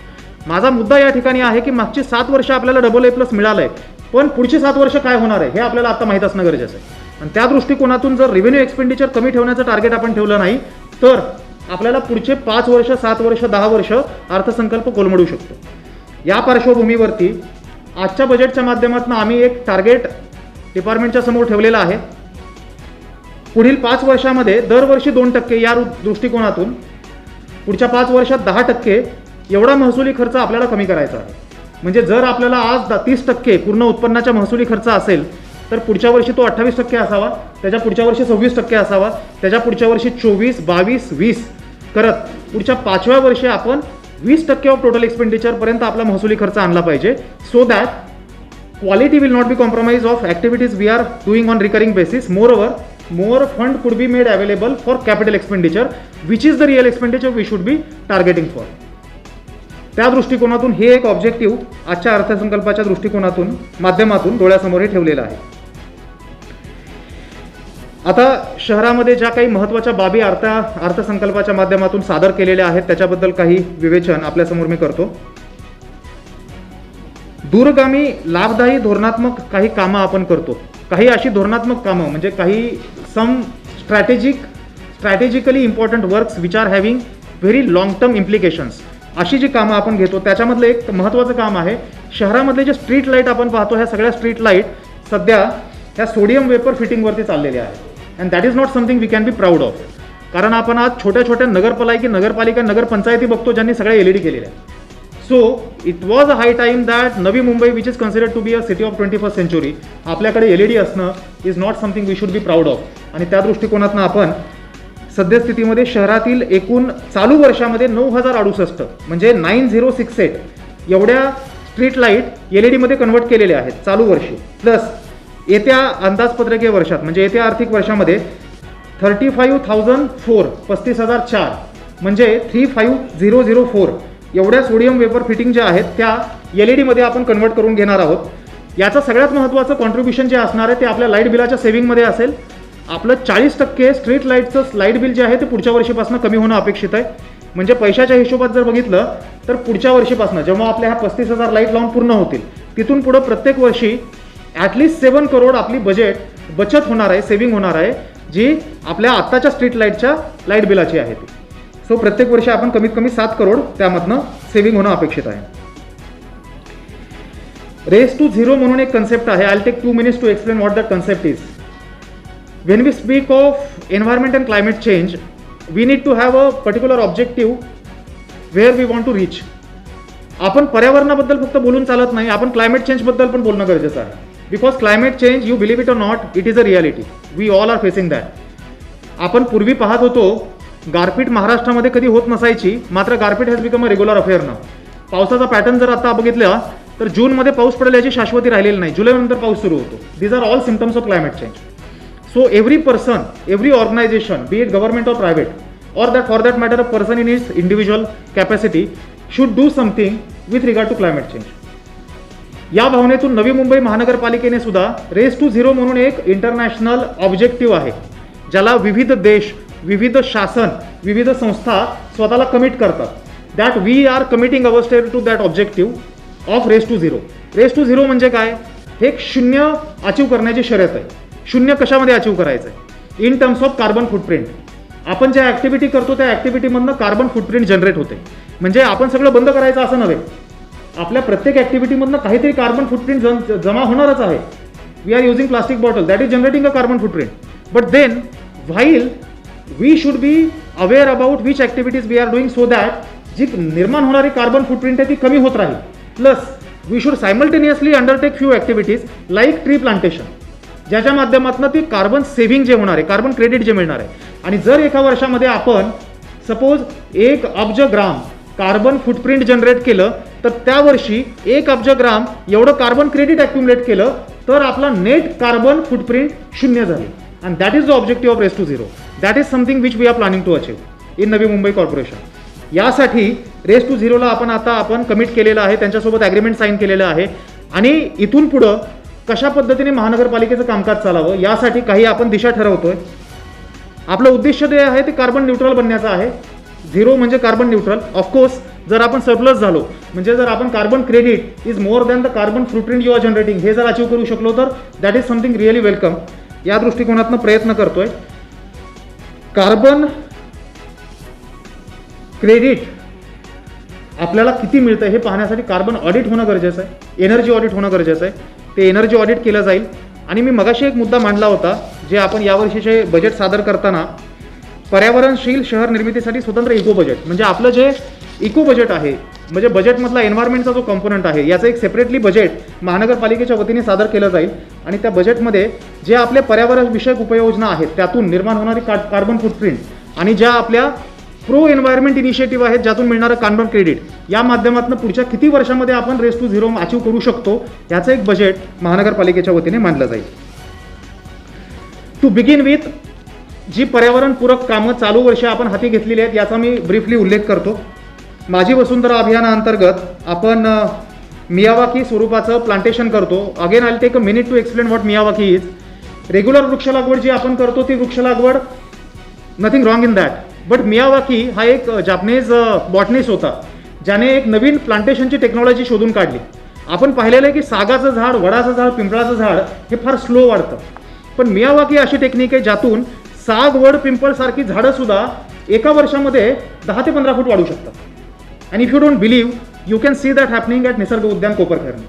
माझा मुद्दा या ठिकाणी आहे की मागची 7 वर्ष आपल्याला AA+ मिळालं आहे, पण पुढची 7 वर्ष काय होणार आहे हे आपल्याला आता माहीत असणं गरजेचं आहे. आणि त्या दृष्टिकोनातून जर रेव्हेन्यू एक्सपेंडिचर कमी ठेवण्याचं टार्गेट आपण ठेवलं नाही तर आपल्याला पुढचे 5 वर्ष 7 वर्ष 10 वर्ष अर्थसंकल्प कोलमडू शकतो. या पार्श्वभूमीवरती आजच्या बजेटच्या माध्यमातून आम्ही एक टार्गेट डिपार्टमेंटच्या समोर ठेवलेला आहे. पुढील 5 वर्षामध्ये दरवर्षी 2% या दृष्टिकोनातून पुढच्या 5 वर्षात 10% एवढा महसुली खर्च आपल्याला कमी करायचा आहे. म्हणजे जर आपल्याला आज 30% पूर्ण उत्पन्नाच्या महसुली खर्च असेल तर पुढच्या वर्षी तो 28% असावा, त्याच्या पुढच्या वर्षी 26% असावा, त्याच्या पुढच्या वर्षी 24, 22, 20 करत पुढच्या 5व्या वर्षी आपण 20% ऑफ टोटल एक्सपेंडिचरपर्यंत आपला महसुली खर्च आणला पाहिजे. So that quality will not be compromise of activities we are doing on recurring basis. More fund could be made available for capital expenditure which is the real expenditure we should be targeting for. त्या दृष्टिकोनातून हे एक objective आजच्या अर्थसंकल्पाच्या दृष्टिकोनातून माध्यमातून डोळ्यासमोर ठेवलेलं आहे. आता शहरामध्ये ज्या काही महत्त्वाच्या बाबी अर्थसंकल्पाच्या माध्यमातून सादर केलेल्या आहेत त्याच्याबद्दल काही विवेचन आपल्यासमोर मी करतो. दूरगामी लाभदायी धोरणात्मक काही कामं आपण करतो. काही अशी धोरणात्मक कामं म्हणजे काही some strategically important works which are having very long term implications. अशी जी कामं आपण घेतो त्याच्यामधलं एक महत्त्वाचं काम आहे शहरामधले जे स्ट्रीट लाईट आपण पाहतो. ह्या सगळ्या स्ट्रीट लाईट सध्या ह्या सोडियम वेपर फिटिंगवरती चाललेल्या आहेत and that is not something we can be proud of. कारण आपण आज छोट्या छोट्या नगरपालिका नगरपंचायती बघतो ज्यांनी सगळ्या LED केलेल्या आहेत. So it was a high time that Navi Mumbai which is considered to be a city of 21st century आपल्याकडे LED असणं is not something we should be proud of. आणि त्या दृष्टिकोनातनं आपण सद्यस्थितीमध्ये शहरातील एकूण चालू वर्षामध्ये 9,068 म्हणजे 9068 एवढ्या स्ट्रीट लाईट LEDमध्ये कन्वर्ट केलेल्या आहेत चालू वर्षी. प्लस येत्या अंदाजपत्रकीय वर्षात म्हणजे येत्या आर्थिक वर्षामध्ये 35,004 म्हणजे 35,004 एवढ्या सोडियम वेपर फिटिंग ज्या आहेत त्या LEDमध्ये आपण कन्वर्ट करून घेणार आहोत. याचं सगळ्यात महत्त्वाचं कॉन्ट्रीब्युशन जे असणार आहे ते आपल्या लाईट बिलाच्या सेव्हिंगमध्ये असेल. आपलं 40% स्ट्रीट लाईटचं लाईट बिल जे आहे ते पुढच्या वर्षीपासून कमी होणं अपेक्षित आहे. म्हणजे पैशाच्या हिशोबात जर बघितलं तर पुढच्या वर्षीपासून जेव्हा आपल्या ह्या 35,000 लाईट लावून पूर्ण होतील तिथून पुढं प्रत्येक वर्षी ॲटलिस्ट 7 करोड आपली बचत होणार आहे, सेव्हिंग होणार आहे, जी आपल्या आत्ताच्या स्ट्रीट लाईटच्या लाईट बिलाची आहे ती. सो प्रत्येक वर्षी आपण कमीत कमी 7 करोड त्यामधनं सेव्हिंग होणं अपेक्षित आहे. रेस टू झिरो म्हणून एक कन्सेप्ट आहे. I take 2 minutes to explain what that concept is. When we speak of environment and climate change, we need to have a particular objective where we want to reach. आपण पर्यावरणाबद्दल फक्त बोलून चालत नाही, आपण climate चेंजबद्दल पण बोलणं गरजेचं आहे. Because climate change, you believe it or not, it is a reality. We all are facing that. आपण पूर्वी पाहत होतो गारपीट महाराष्ट्रामध्ये कधी होत नसायची, मात्र गारपीट has become a regular affair ना. पावसाचा पॅटर्न जर आता बघितला तर जूनमध्ये पाऊस पडेल याची शाश्वती राहिलेली नाही, जुलैनंतर पाऊस सुरू होतो. These are all symptoms of climate change. So every person, every organization, be it government or private, or that for that matter a person in his individual capacity should do something with regard to climate change. या भावनेतून नवी मुंबई महानगरपालिकेने सुद्धा race to zero म्हणून एक international objective आहे ज्याला विविध देश, विविध शासन, विविध संस्था स्वतःला कमिट करतात. That we are committing our state to that objective of race to zero. Race to zero म्हणजे काय? हे एक शून्य अचीव करण्याची शर्यत आहे. शून्य कशामध्ये अचीव करायचं आहे? In terms of carbon footprint. आपण ज्या ॲक्टिव्हिटी करतो त्या ॲक्टिव्हिटीमधनं कार्बन फुटप्रिंट जनरेट होते. म्हणजे आपण सगळं बंद करायचं असं नव्हे, आपल्या प्रत्येक ॲक्टिव्हिटीमधनं काहीतरी कार्बन फुटप्रिंट जमा होणारच आहे. We are using plastic bottle, that is generating a carbon footprint. But then while we should be aware about which activities we are doing so that जी निर्माण होणारी कार्बन फुटप्रिंट आहे ती कमी होत राहील. Plus we should simultaneously undertake few activities like tree plantation, ज्याच्या माध्यमातून ती कार्बन सेव्हिंग जे होणार आहे, कार्बन क्रेडिट जे मिळणार आहे. आणि जर एका वर्षामध्ये आपण सपोज 1 अब्ज ग्राम कार्बन फुटप्रिंट जनरेट केलं तर त्या वर्षी 1 अब्ज ग्राम एवढं कार्बन क्रेडिट ॲक्युमुलेट केलं तर आपला नेट कार्बन फुटप्रिंट 0 झाली. And that is the objective of race to zero. That is something which we are planning to achieve in Navi Mumbai corporation. यासाठी रेस टू झिरोला आपण कमिट केलेलं आहे, त्यांच्यासोबत ॲग्रीमेंट साईन केलेलं आहे. आणि इथून पुढं कशा पद्धतीने महानगरपालिकेचं कामकाज चालावं यासाठी काही आपण दिशा ठरवतोय. आपलं उद्दिष्ट जे आहे ते कार्बन न्यूट्रल बनण्याचं आहे. झिरो म्हणजे कार्बन न्यूट्रल. ऑफकोर्स जर आपण सरप्लस झालो म्हणजे जर आपण carbon credit is more than the carbon footprint you are generating हे जर अचीव करू शकलो तर that is something really welcome. या दृष्टिकोनातून प्रयत्न करतोय. कार्बन क्रेडिट आपल्याला किती मिळतं हे पाहण्यासाठी कार्बन ऑडिट होणं गरजेचं आहे, एनर्जी ऑडिट होणं गरजेचं आहे. ते एनर्जी ऑडिट केलं जाईल. आणि मी मगाशी एक मुद्दा मांडला होता जे आपण यावर्षीचे बजेट सादर करताना पर्यावरणशील शहर निर्मितीसाठी स्वतंत्र इको बजेट म्हणजे आपलं जे इको बजेट आहे म्हणजे बजेटमधला एन्व्हायरमेंटचा जो कंपोनंट आहे याचं एक सेपरेटली बजेट महानगरपालिकेच्या वतीने सादर केलं जाईल. आणि त्या बजेटमध्ये जे आपल्या पर्यावरण विषयक उपाययोजना आहेत त्यातून निर्माण होणारी कार्बन फुटप्रिंट आणि ज्या आपल्या प्रो एन्व्हायरमेंट इनिशिएटिव्ह आहेत ज्यातून मिळणारं कार्बन क्रेडिट या माध्यमातून पुढच्या किती वर्षामध्ये आपण रेस टू झिरो अचीव करू शकतो याचं एक बजेट महानगरपालिकेच्या वतीने मांडलं जाईल. टू बिगिन विथ जी पर्यावरणपूरक कामं चालू वर्षी आपण हाती घेतलेली आहेत याचा मी ब्रीफली उल्लेख करतो. माझी वसुंधरा अभियानाअंतर्गत आपण मियावाकी स्वरूपाचं प्लांटेशन करतो. Again I will take a minute to explain what Miyawaki is. Regular वृक्ष लागवड जी आपण करतो ती वृक्ष लागवड, nothing wrong in that. But Miyawaki हा एक जापनीज बॉटनिस्ट होता ज्याने एक नवीन प्लांटेशनची टेक्नॉलॉजी शोधून काढली. आपण पाहिलेलं आहे की सागाचं झाड, वडाचं झाड, पिंपळाचं झाड हे फार स्लो वाढतं, पण मियावाकी अशी टेक्निक आहे ज्यातून साग, वड, पिंपळ सारखी झाडंसुद्धा एका वर्षामध्ये 10 ते 15 फूट वाढू शकतात. And if you don't believe, you can see that happening at निसर्ग उद्यान कोपरखैरणे.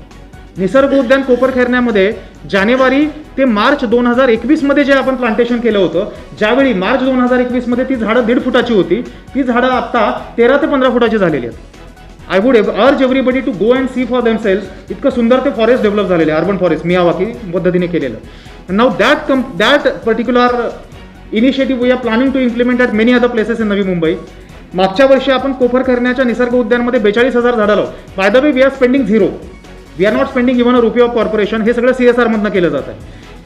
निसर्ग उद्यान कोपरखैरण्यामध्ये जानेवारी ते मार्च 2021 जे आपण प्लांटेशन केलं होतं, ज्यावेळी मार्च 2021 ती झाडं 1.5 फुटाची होती, ती झाडं आत्ता 13 ते 15 फुटाची झालेली आहेत. I would urge everybody to go and see for themselves. इतकं सुंदर ते फॉरेस्ट डेव्हलप झालेलं आहे, अर्बन फॉरेस्ट मियावाकी पद्धतीने केलेलं. Now that particular initiative we are planning to implement at many other places in Navi Mumbai. मागच्या वर्षी आपण कोपरखैरण्याच्या निसर्ग उद्यानमध्ये 42,000 झाडं लावू. By the way, we are spending zero. We are not spending even a rupee of corporation. हे सगळं CSR मधनं केलं जात आहे.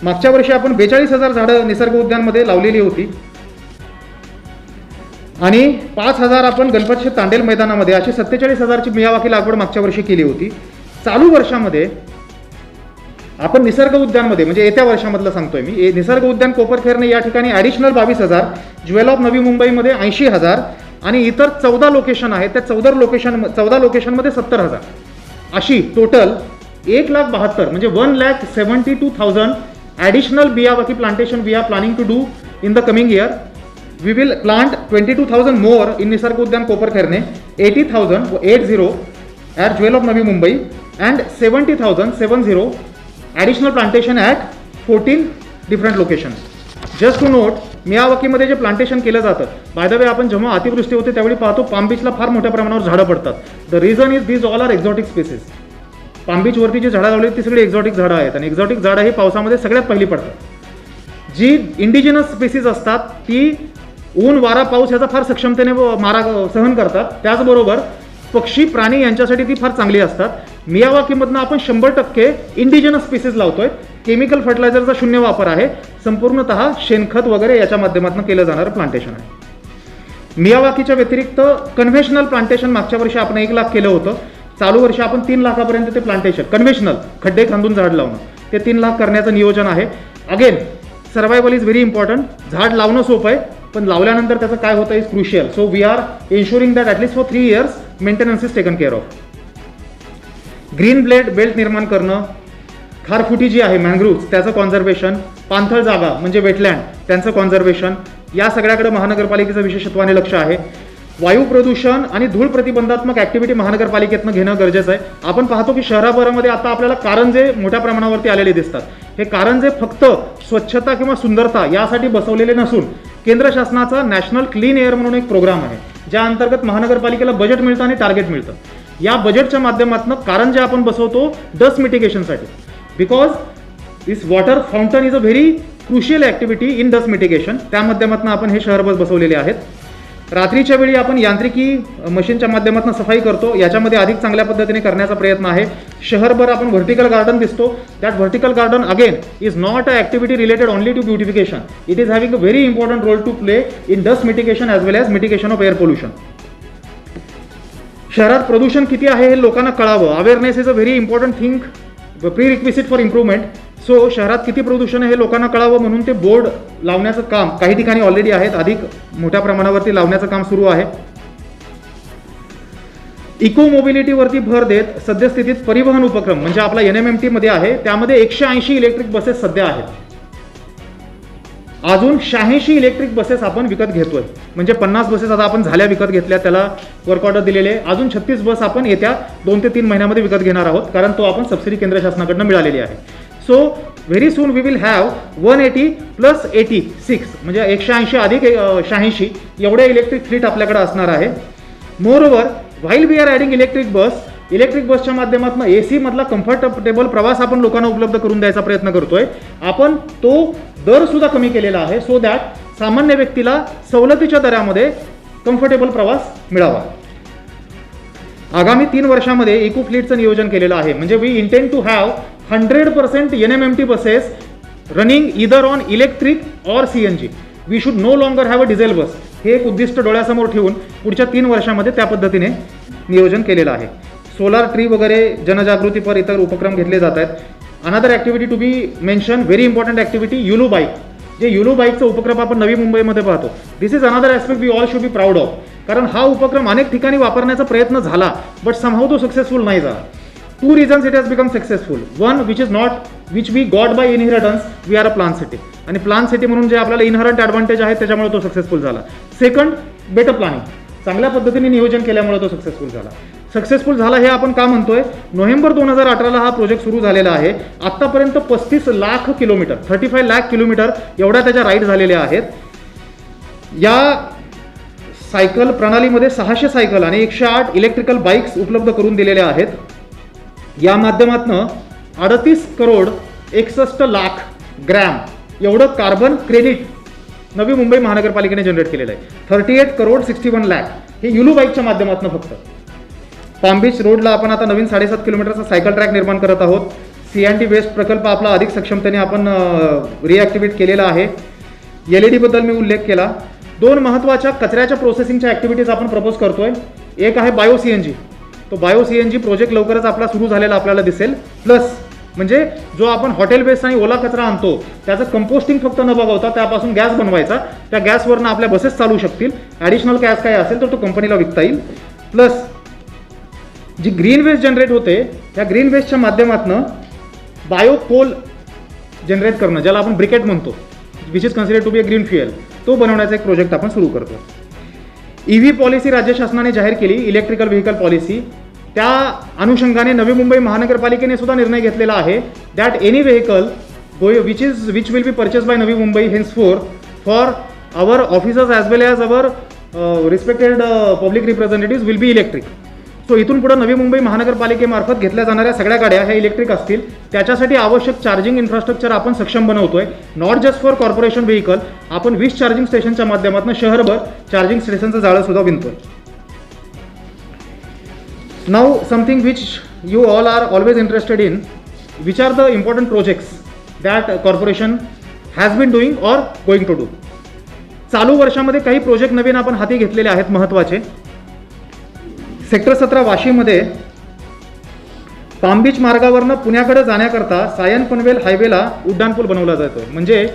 मागच्या वर्षी आपण 42,000 झाडं निसर्ग उद्यानमध्ये लावलेली होती आणि 5,000 आपण गणपतशेत तांडेल मैदानामध्ये, अशी 47,000ची मियावाकी लागवड मागच्या वर्षी केली होती. चालू वर्षामध्ये आपण निसर्ग उद्यानमध्ये, म्हणजे येत्या वर्षामधलं सांगतोय मी, निसर्ग उद्यान कोपरखैरणे या ठिकाणी ॲडिशनल 22,000, ज्वेल ऑफ नवी मुंबईमध्ये 80,000 आणि इतर 14 लोकेशन आहेत, त्या 14 लोकेशनमध्ये 70,000, अशी टोटल 1,72,000 म्हणजे 1,72,000 additional Miyawaki plantation we are planning to do in the coming year. We will plant 22,000 more in Nisarg Udyan Koparkherne, 80,000 at Jewel of Navi Mumbai, and 70,000 additional plantation at 14 different locations. Just to note, मियावाकीमध्ये जे plantation केलं जातं, bye the वे आपण जेव्हा अतिवृष्टी होते त्यावेळी पाहतो palm बीचला फार मोठ्या प्रमाणावर झाडं पडतात. The reason is these all are exotic species. Palm बीचवरती जी झाडं लावली ती सगळी एक्झॉटिक झाडं आहेत आणि एक्झॉटिक झाडं ही पावसामध्ये सगळ्यात पहिली पडतात. जी इंडिजिनस स्पेसिस असतात ती ऊन, वारा, पाऊस याचा फार सक्षमतेने मारा सहन करतात. त्याचबरोबर पक्षी, प्राणी यांच्यासाठी ती फार चांगली असतात. मियावाकीमधनं आपण 100% इंडिजिनस स्पीसीज लावतोय. केमिकल फर्टिलायझरचा 0 वापर आहे. संपूर्णतः शेणखत वगैरे याच्या माध्यमातून केलं जाणारं प्लांटेशन आहे. मियावाकीच्या व्यतिरिक्त कन्व्हेन्शनल प्लांटेशन मागच्या वर्षी आपण 1 लाख केलं होतं. चालू वर्षी आपण 3 लाखापर्यंत ते प्लांटेशन कन्व्हेन्शनल खड्डे खांदून झाड लावणं ते 3 लाख करण्याचं नियोजन आहे. Again, survival is very important. झाड लावणं सोपं आहे, पण लावल्यानंतर त्याचं काय होतं is crucial. So we are ensuring that at least for 3 years maintenance is taken care of. Green belt निर्माण करणं, खारफुटी जी आहे मॅनग्रुव्ज त्याचं कॉन्झर्वेशन, पाणथळ जागा म्हणजे वेटलँड त्यांचं कॉन्झर्वेशन, या सगळ्याकडे महानगरपालिकेचं विशेषत्वाने लक्ष आहे. वायू प्रदूषण आणि धूळ प्रतिबंधात्मक ॲक्टिव्हिटी महानगरपालिकेतनं घेणं गरजेचं आहे. आपण पाहतो की शहराभरामध्ये आता आपल्याला कारंजे मोठ्या प्रमाणावरती आलेले दिसतात. हे कारंजे फक्त स्वच्छता किंवा सुंदरता यासाठी बसवलेले नसून केंद्र शासनाचा नॅशनल क्लीन एअर म्हणून एक प्रोग्राम आहे, ज्या अंतर्गत महानगरपालिकेला बजेट मिळतं आणि टार्गेट मिळतं. या बजेटच्या माध्यमातून कारंजे आपण बसवतो डस्ट मिटिगेशनसाठी. Because this water fountain is a very crucial activity in dust mitigation. त्या माध्यमातून आपण हे शहर बसवलेले आहेत. रात्रीच्या वेळी आपण यांत्रिकी मशीनच्या माध्यमातून सफाई करतो. याच्यामध्ये अधिक चांगल्या पद्धतीने करण्याचा प्रयत्न आहे. शहरभर आपण व्हर्टिकल गार्डन दिसतो. That vertical garden again is not a activity related only to beautification. It is having a very important role to play in dust mitigation as well as mitigation of air pollution. शहरात प्रदूषण किती आहे हे लोकांना कळावं. Awareness is a very important thing, prerequisite for improvement. So शहरात किती प्रदूषण आहे हे लोकांना कळावं म्हणून ते बोर्ड लावण्याचं काम काही ठिकाणी ऑलरेडी आहेत, अधिक मोठ्या प्रमाणावरती लावण्याचं काम सुरू आहे. इको मोबिलिटीवरती भर देत सद्यस्थितीत परिवहन उपक्रम म्हणजे आपला NMMT मध्ये आहे, त्यामध्ये 180 इलेक्ट्रिक बसेस सध्या आहेत. अजून 86 इलेक्ट्रिक बसेस आपण विकत घेतोय. म्हणजे 50 बसेस आता आपण झाल्या विकत घेतल्या, त्याला वर्क ऑर्डर दिलेले. अजून 36 बस आपण येत्या 2 ते 3 महिन्यामध्ये विकत घेणार आहोत, कारण तो आपण सबसिडी केंद्र शासनाकडनं मिळालेली आहे. So very soon we will have 180 + 86 म्हणजे 180 अधिक 86 एवढे इलेक्ट्रिक फ्लीट आपल्याकडे असणार आहे. Moreover, while we are adding electric बसच्या माध्यमातून AC मधला कम्फर्टेबल प्रवास आपण लोकांना उपलब्ध करून द्यायचा प्रयत्न करतोय. आपण तो दर सुद्धा कमी केलेला आहे, सो दॅट सामान्य व्यक्तीला सवलतीच्या दरामध्ये कम्फर्टेबल प्रवास मिळावा. आगामी 3 वर्षामध्ये इको फ्लीटचं नियोजन केलेलं आहे. म्हणजे we intend to have 100% NMMT buses running either on electric or CNG. We should no longer have a diesel bus. हे एक उद्दिष्ट डोळ्यासमोर ठेवून पुढच्या 3 वर्षामध्ये त्या पद्धतीने नियोजन केलेलं आहे. सोलार ट्री वगैरे जनजागृतीपर इतर उपक्रम घेतले जात आहेत. Another activity to be mention, very important activity, Yulu bike. जे युलो बाईकचा उपक्रम आपण नवी मुंबईमध्ये पाहतो, this is another aspect we all should be proud of. कारण हा उपक्रम अनेक ठिकाणी वापरण्याचा प्रयत्न झाला, बट समहाऊ तो सक्सेसफुल नाही झाला. 2 reasons it has become successful. One, which we got by inheritance, we are a plan city. आणि प्लान सिटी म्हणून जे आपल्याला इनहरंट ॲडव्हान्टेज आहे त्याच्यामुळे तो सक्सेसफुल झाला. सेकंड, बेटर प्लॅनिंग, चांगल्या पद्धतीने नियोजन केल्यामुळे तो सक्सेसफुल झाला. सक्सेसफुल झाला हे आपण का म्हणतोय? नोव्हेंबर 2018ला हा प्रोजेक्ट सुरू झालेला आहे. आत्तापर्यंत 35 लाख किलोमीटर, 35 लाख किलोमीटर एवढ्या त्याच्या राईड झालेल्या आहेत. या सायकल प्रणालीमध्ये 600 सायकल आणि 108 इलेक्ट्रिकल बाईक्स उपलब्ध करून दिलेल्या आहेत. या माध्यमातून 38 करोड 61 लाख ग्रॅम एवढं कार्बन क्रेडिट नवी मुंबई महानगरपालिकेने जनरेट केलेलं आहे. 38 करोड 61 लाख हे युलो बाईकच्या माध्यमातून फक्त. पाम बीच रोडला आपण आता नवीन 7.5 किलोमीटरचा सायकल ट्रॅक निर्माण करत आहोत. C&D वेस्ट प्रकल्प आपला अधिक सक्षमतेने आपण रिॲक्टिव्हेट केलेला आहे. LED बद्दल मी उल्लेख केला. 2 महत्त्वाच्या कचऱ्याच्या प्रोसेसिंगच्या ॲक्टिव्हिटीज आपण प्रपोज करतोय. एक आहे बायो CNG. तो बायो CNG प्रोजेक्ट लवकरच आपला सुरू झालेला आपल्याला दिसेल. प्लस म्हणजे जो आपण हॉटेल बेस्ट आणि ओला कचरा आणतो त्याचं कंपोस्टिंग फक्त न बघवता त्यापासून गॅस बनवायचा, त्या गॅसवरनं आपल्या बसेस चालू शकतील. ॲडिशनल गॅस काय असेल तर तो कंपनीला विकता येईल. प्लस जी ग्रीन वेस्ट जनरेट होते त्या ग्रीन वेस्टच्या माध्यमातून बायो कोल जनरेट करणं, ज्याला आपण ब्रिकेट म्हणतो, which is considered to be a green fuel, तो बनवण्याचा एक प्रोजेक्ट आपण सुरू करतो. EV पॉलिसी राज्य शासनाने जाहीर केली, इलेक्ट्रिकल व्हेकल पॉलिसी. त्या अनुषंगाने नवी मुंबई महानगरपालिकेने सुद्धा निर्णय घेतलेला आहे that any vehicle which will be purchase by Navi Mumbai henceforth for our officers as well as our respected public representative will be electric. So इथून पुढे नवी मुंबई महानगरपालिकेमार्फत घेतल्या जाणाऱ्या सगळ्या गाड्या ह्या इलेक्ट्रिक असतील. त्याच्यासाठी आवश्यक चार्जिंग इन्फ्रास्ट्रक्चर आपण सक्षम बनवतोय. Not just for corporation vehicle, आपण 20 चार्जिंग स्टेशनच्या माध्यमातून शहरभर चार्जिंग स्टेशनचं जाळं सुद्धा विणतोय. Now something which you all are always interested in, which are the important projects that corporation has been doing or going to do. चालू वर्षामध्ये काही प्रोजेक्ट नवीन आपण हाती घेतलेले आहेत महत्त्वाचे. सेक्टर 17 वाशीमध्ये पाम बीच मार्गावरनं पुण्याकडे जाण्याकरता सायन पनवेल हायवेला उड्डाणपूल बनवला जातो. म्हणजे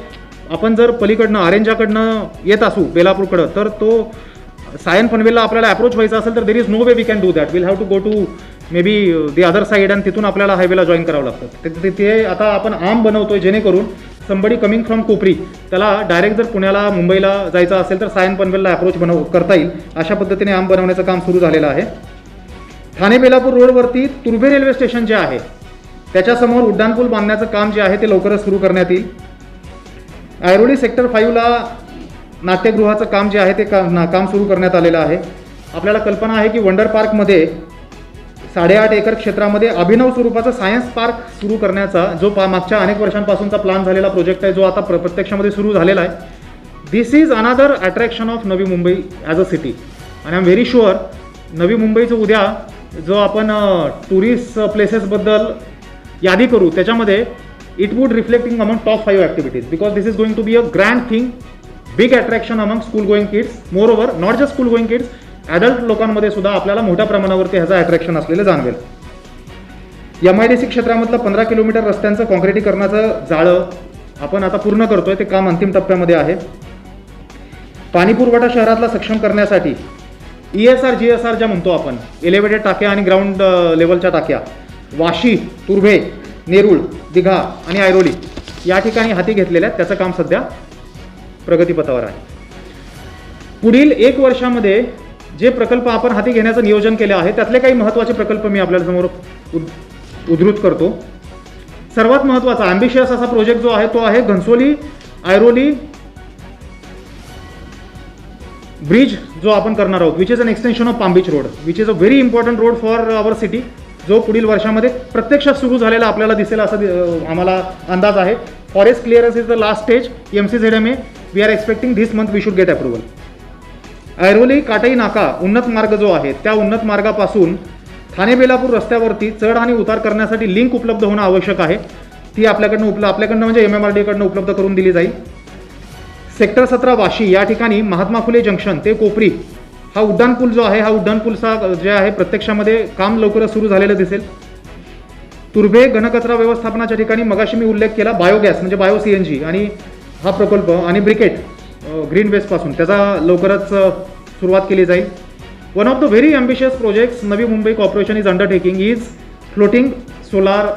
आपण जर पलीकडनं आरेंजाकडनं येत असू बेलापूरकडं तर तो सायन पनवेलला आपल्याला अप्रोच व्हायचा असेल तर there is no way we can do that. Will have to go to maybe the other side आणि तिथून आपल्याला हायवेला जॉईन करावं लागतं. ते आता आपण आर्म बनवतोय जेणेकरून समबडी कमिंग फ्रॉम कोपरी त्याला डायरेक्ट जर पुण्याला मुंबईला जायचं असेल तर सायन पनवेलला अप्रोच करता येईल. अशा पद्धतीने आर्म बनवण्याचं काम सुरू झालेलं आहे. ठाणे बेलापूर रोडवरती तुर्भे रेल्वे स्टेशन जे आहे त्याच्यासमोर उड्डाणपूल बांधण्याचं काम जे आहे ते लवकरच सुरू करण्यात येईल. ऐरोली सेक्टर 5ला नाट्यगृहाचं काम जे आहे ते काम सुरू करण्यात आलेलं आहे. आपल्याला कल्पना आहे की वंडर पार्कमध्ये 8.5 एकर क्षेत्रामध्ये अभिनव स्वरूपाचा सायन्स पार्क सुरू करण्याचा जो मागच्या अनेक वर्षांपासूनचा प्लॅन झालेला प्रोजेक्ट आहे जो आता प्रत्यक्षामध्ये सुरू झालेला आहे. This is another attraction of Navi Mumbai as a city. आणि आय एम व्हेरी शुअर नवी मुंबईचं उद्या जो आपण टुरिस्ट प्लेसेसबद्दल यादी करू त्याच्यामध्ये it would reflecting among top 5 activities because this is going to be a grand thing, big attraction among school going kids. Moreover not just school going kids, adult लोकांमध्ये सुद्धा आपल्याला मोठ्या प्रमाणावरती ह्याचं अट्रॅक्शन असलेलं जाणवेल. MIDC क्षेत्रामधलं 15 किलोमीटर रस्त्यांचं काँक्रिटीकरणाचं जाळं आपण आता पूर्ण करतोय, ते काम अंतिम टप्प्यामध्ये आहे. पाणी पुरवठा शहरातला सक्षम करण्यासाठी ESR GSR ज्या म्हणतो आपण, एलिव्हेटेड टाक्या आणि ग्राउंड लेवलच्या टाक्या वाशी, तुर्भे, नेरूळ, दिघा आणि ऐरोली या ठिकाणी हाती घेतलेल्या आहेत. त्याचं काम सध्या प्रगतीपथावर आहे. पुढील 1 वर्षामध्ये जे प्रकल्प आपण हाती घेण्याचं नियोजन केले आहे त्यातले काही महत्त्वाचे प्रकल्प मी आपल्या समोर उद्धृत करतो. सर्वात महत्त्वाचा ॲम्बिशियस असा प्रोजेक्ट जो आहे तो आहे घनसोली ऐरोली ब्रिज जो आपण करणार आहोत, which is an extension of palm beach road, which is a very important road for our city, जो पुढील वर्षामध्ये प्रत्यक्षात सुरू झालेला आपल्याला दिसेल असा आम्हाला अंदाज आहे. Forest clearance is the last stage. MCZMA we are expecting this month we should get approval. Airoli Katai Naka उन्नत मार्ग जो आहे त्या उन्नत मार्गापासून ठाणे बेलापूर रस्त्यावरती चढ आणि उतार करण्यासाठी लिंक उपलब्ध होणं आवश्यक आहे. ती आपल्याकडनं म्हणजे MMRDकडनं उपलब्ध करून दिली जाईल. सेक्टर 17 वाशी या ठिकाणी महात्मा फुले जंक्शन ते कोपरी हा उड्डाणपूल जो आहे, हा उड्डाणपूलचा जे आहे प्रत्यक्षामध्ये काम लवकरच सुरू झालेलं दिसेल. तुर्भे घनकचरा व्यवस्थापनाच्या ठिकाणी मगाशी मी उल्लेख केला बायोगॅस म्हणजे बायो CNG आणि हा प्रकल्प आणि ब्रिकेट ग्रीन वेस्टपासून त्याचा लवकरच सुरुवात केली जाईल. One of the very ambitious projects Navi Mumbai corporation is undertaking is floating solar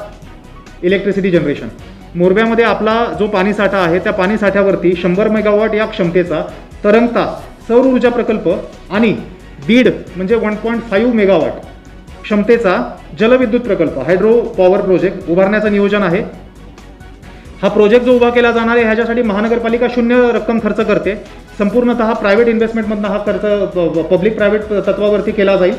electricity generation. मोरब्यामध्ये आपला जो पाणीसाठा आहे त्या पाणीसाठ्यावरती 100 मेगावॉट या क्षमतेचा तरंगता सौर ऊर्जा प्रकल्प आणि बीड म्हणजे 1.5 मेगावॉट क्षमतेचा जलविद्युत प्रकल्प हायड्रो पॉवर प्रोजेक्ट उभारण्याचं नियोजन आहे. हा प्रोजेक्ट जो उभा केला जाणार आहे ह्याच्यासाठी महानगरपालिका 0 रक्कम खर्च करते. संपूर्णतः प्रायव्हेट इन्व्हेस्टमेंटमधनं हा खर्च पब्लिक प्रायव्हेट तत्वावरती केला जाईल.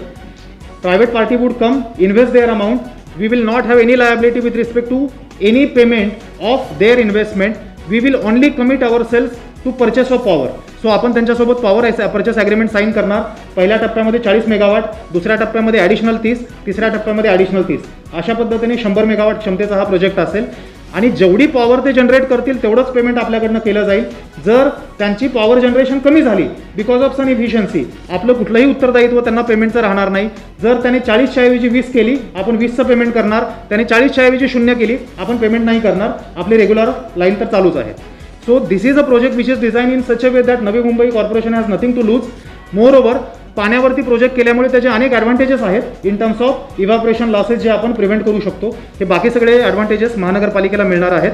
Private party would come invest their amount. We will not have any liability with respect to any payment of their investment. We will only commit our sales to purchase of power. सो आपण त्यांच्यासोबत power purchase agreement sine करणार. पहिल्या टप्प्यामध्ये 40 megawatt, दुसऱ्या टप्प्यामध्ये additional 30, तिसऱ्या टप्प्यामध्ये ॲडिशनल 30. अशा पद्धतीने 100 मेगावॉट क्षमतेचा हा प्रोजेक्ट असेल आणि जेवढी पॉवर ते जनरेट करतील तेवढंच पेमेंट आपल्याकडनं केलं जाईल. जर त्यांची पॉवर जनरेशन कमी झाली बिकॉज ऑफ सन इफिशियन्सी आपलं कुठलंही उत्तरदायित्व त्यांना पेमेंटचं राहणार नाही. जर त्यांनी 40च्या ऐवजी 20 केली आपण 20चं पेमेंट करणार. त्यांनी 40च्या ऐवजी 0 केली आपण पेमेंट नाही करणार. आपली रेग्युलर लाईन तर चालूच आहे. So this is a project which is designed in such a way that नवी Mumbai corporation has nothing to lose. Moreover, पाण्यावरती प्रोजेक्ट केल्यामुळे त्याचे अनेक ॲडव्हान्टेजेस आहेत in terms of evaporation losses जे आपण प्रिव्हेंट करू शकतो. हे बाकी सगळे ॲडव्हान्टेजेस महानगरपालिकेला मिळणार आहेत.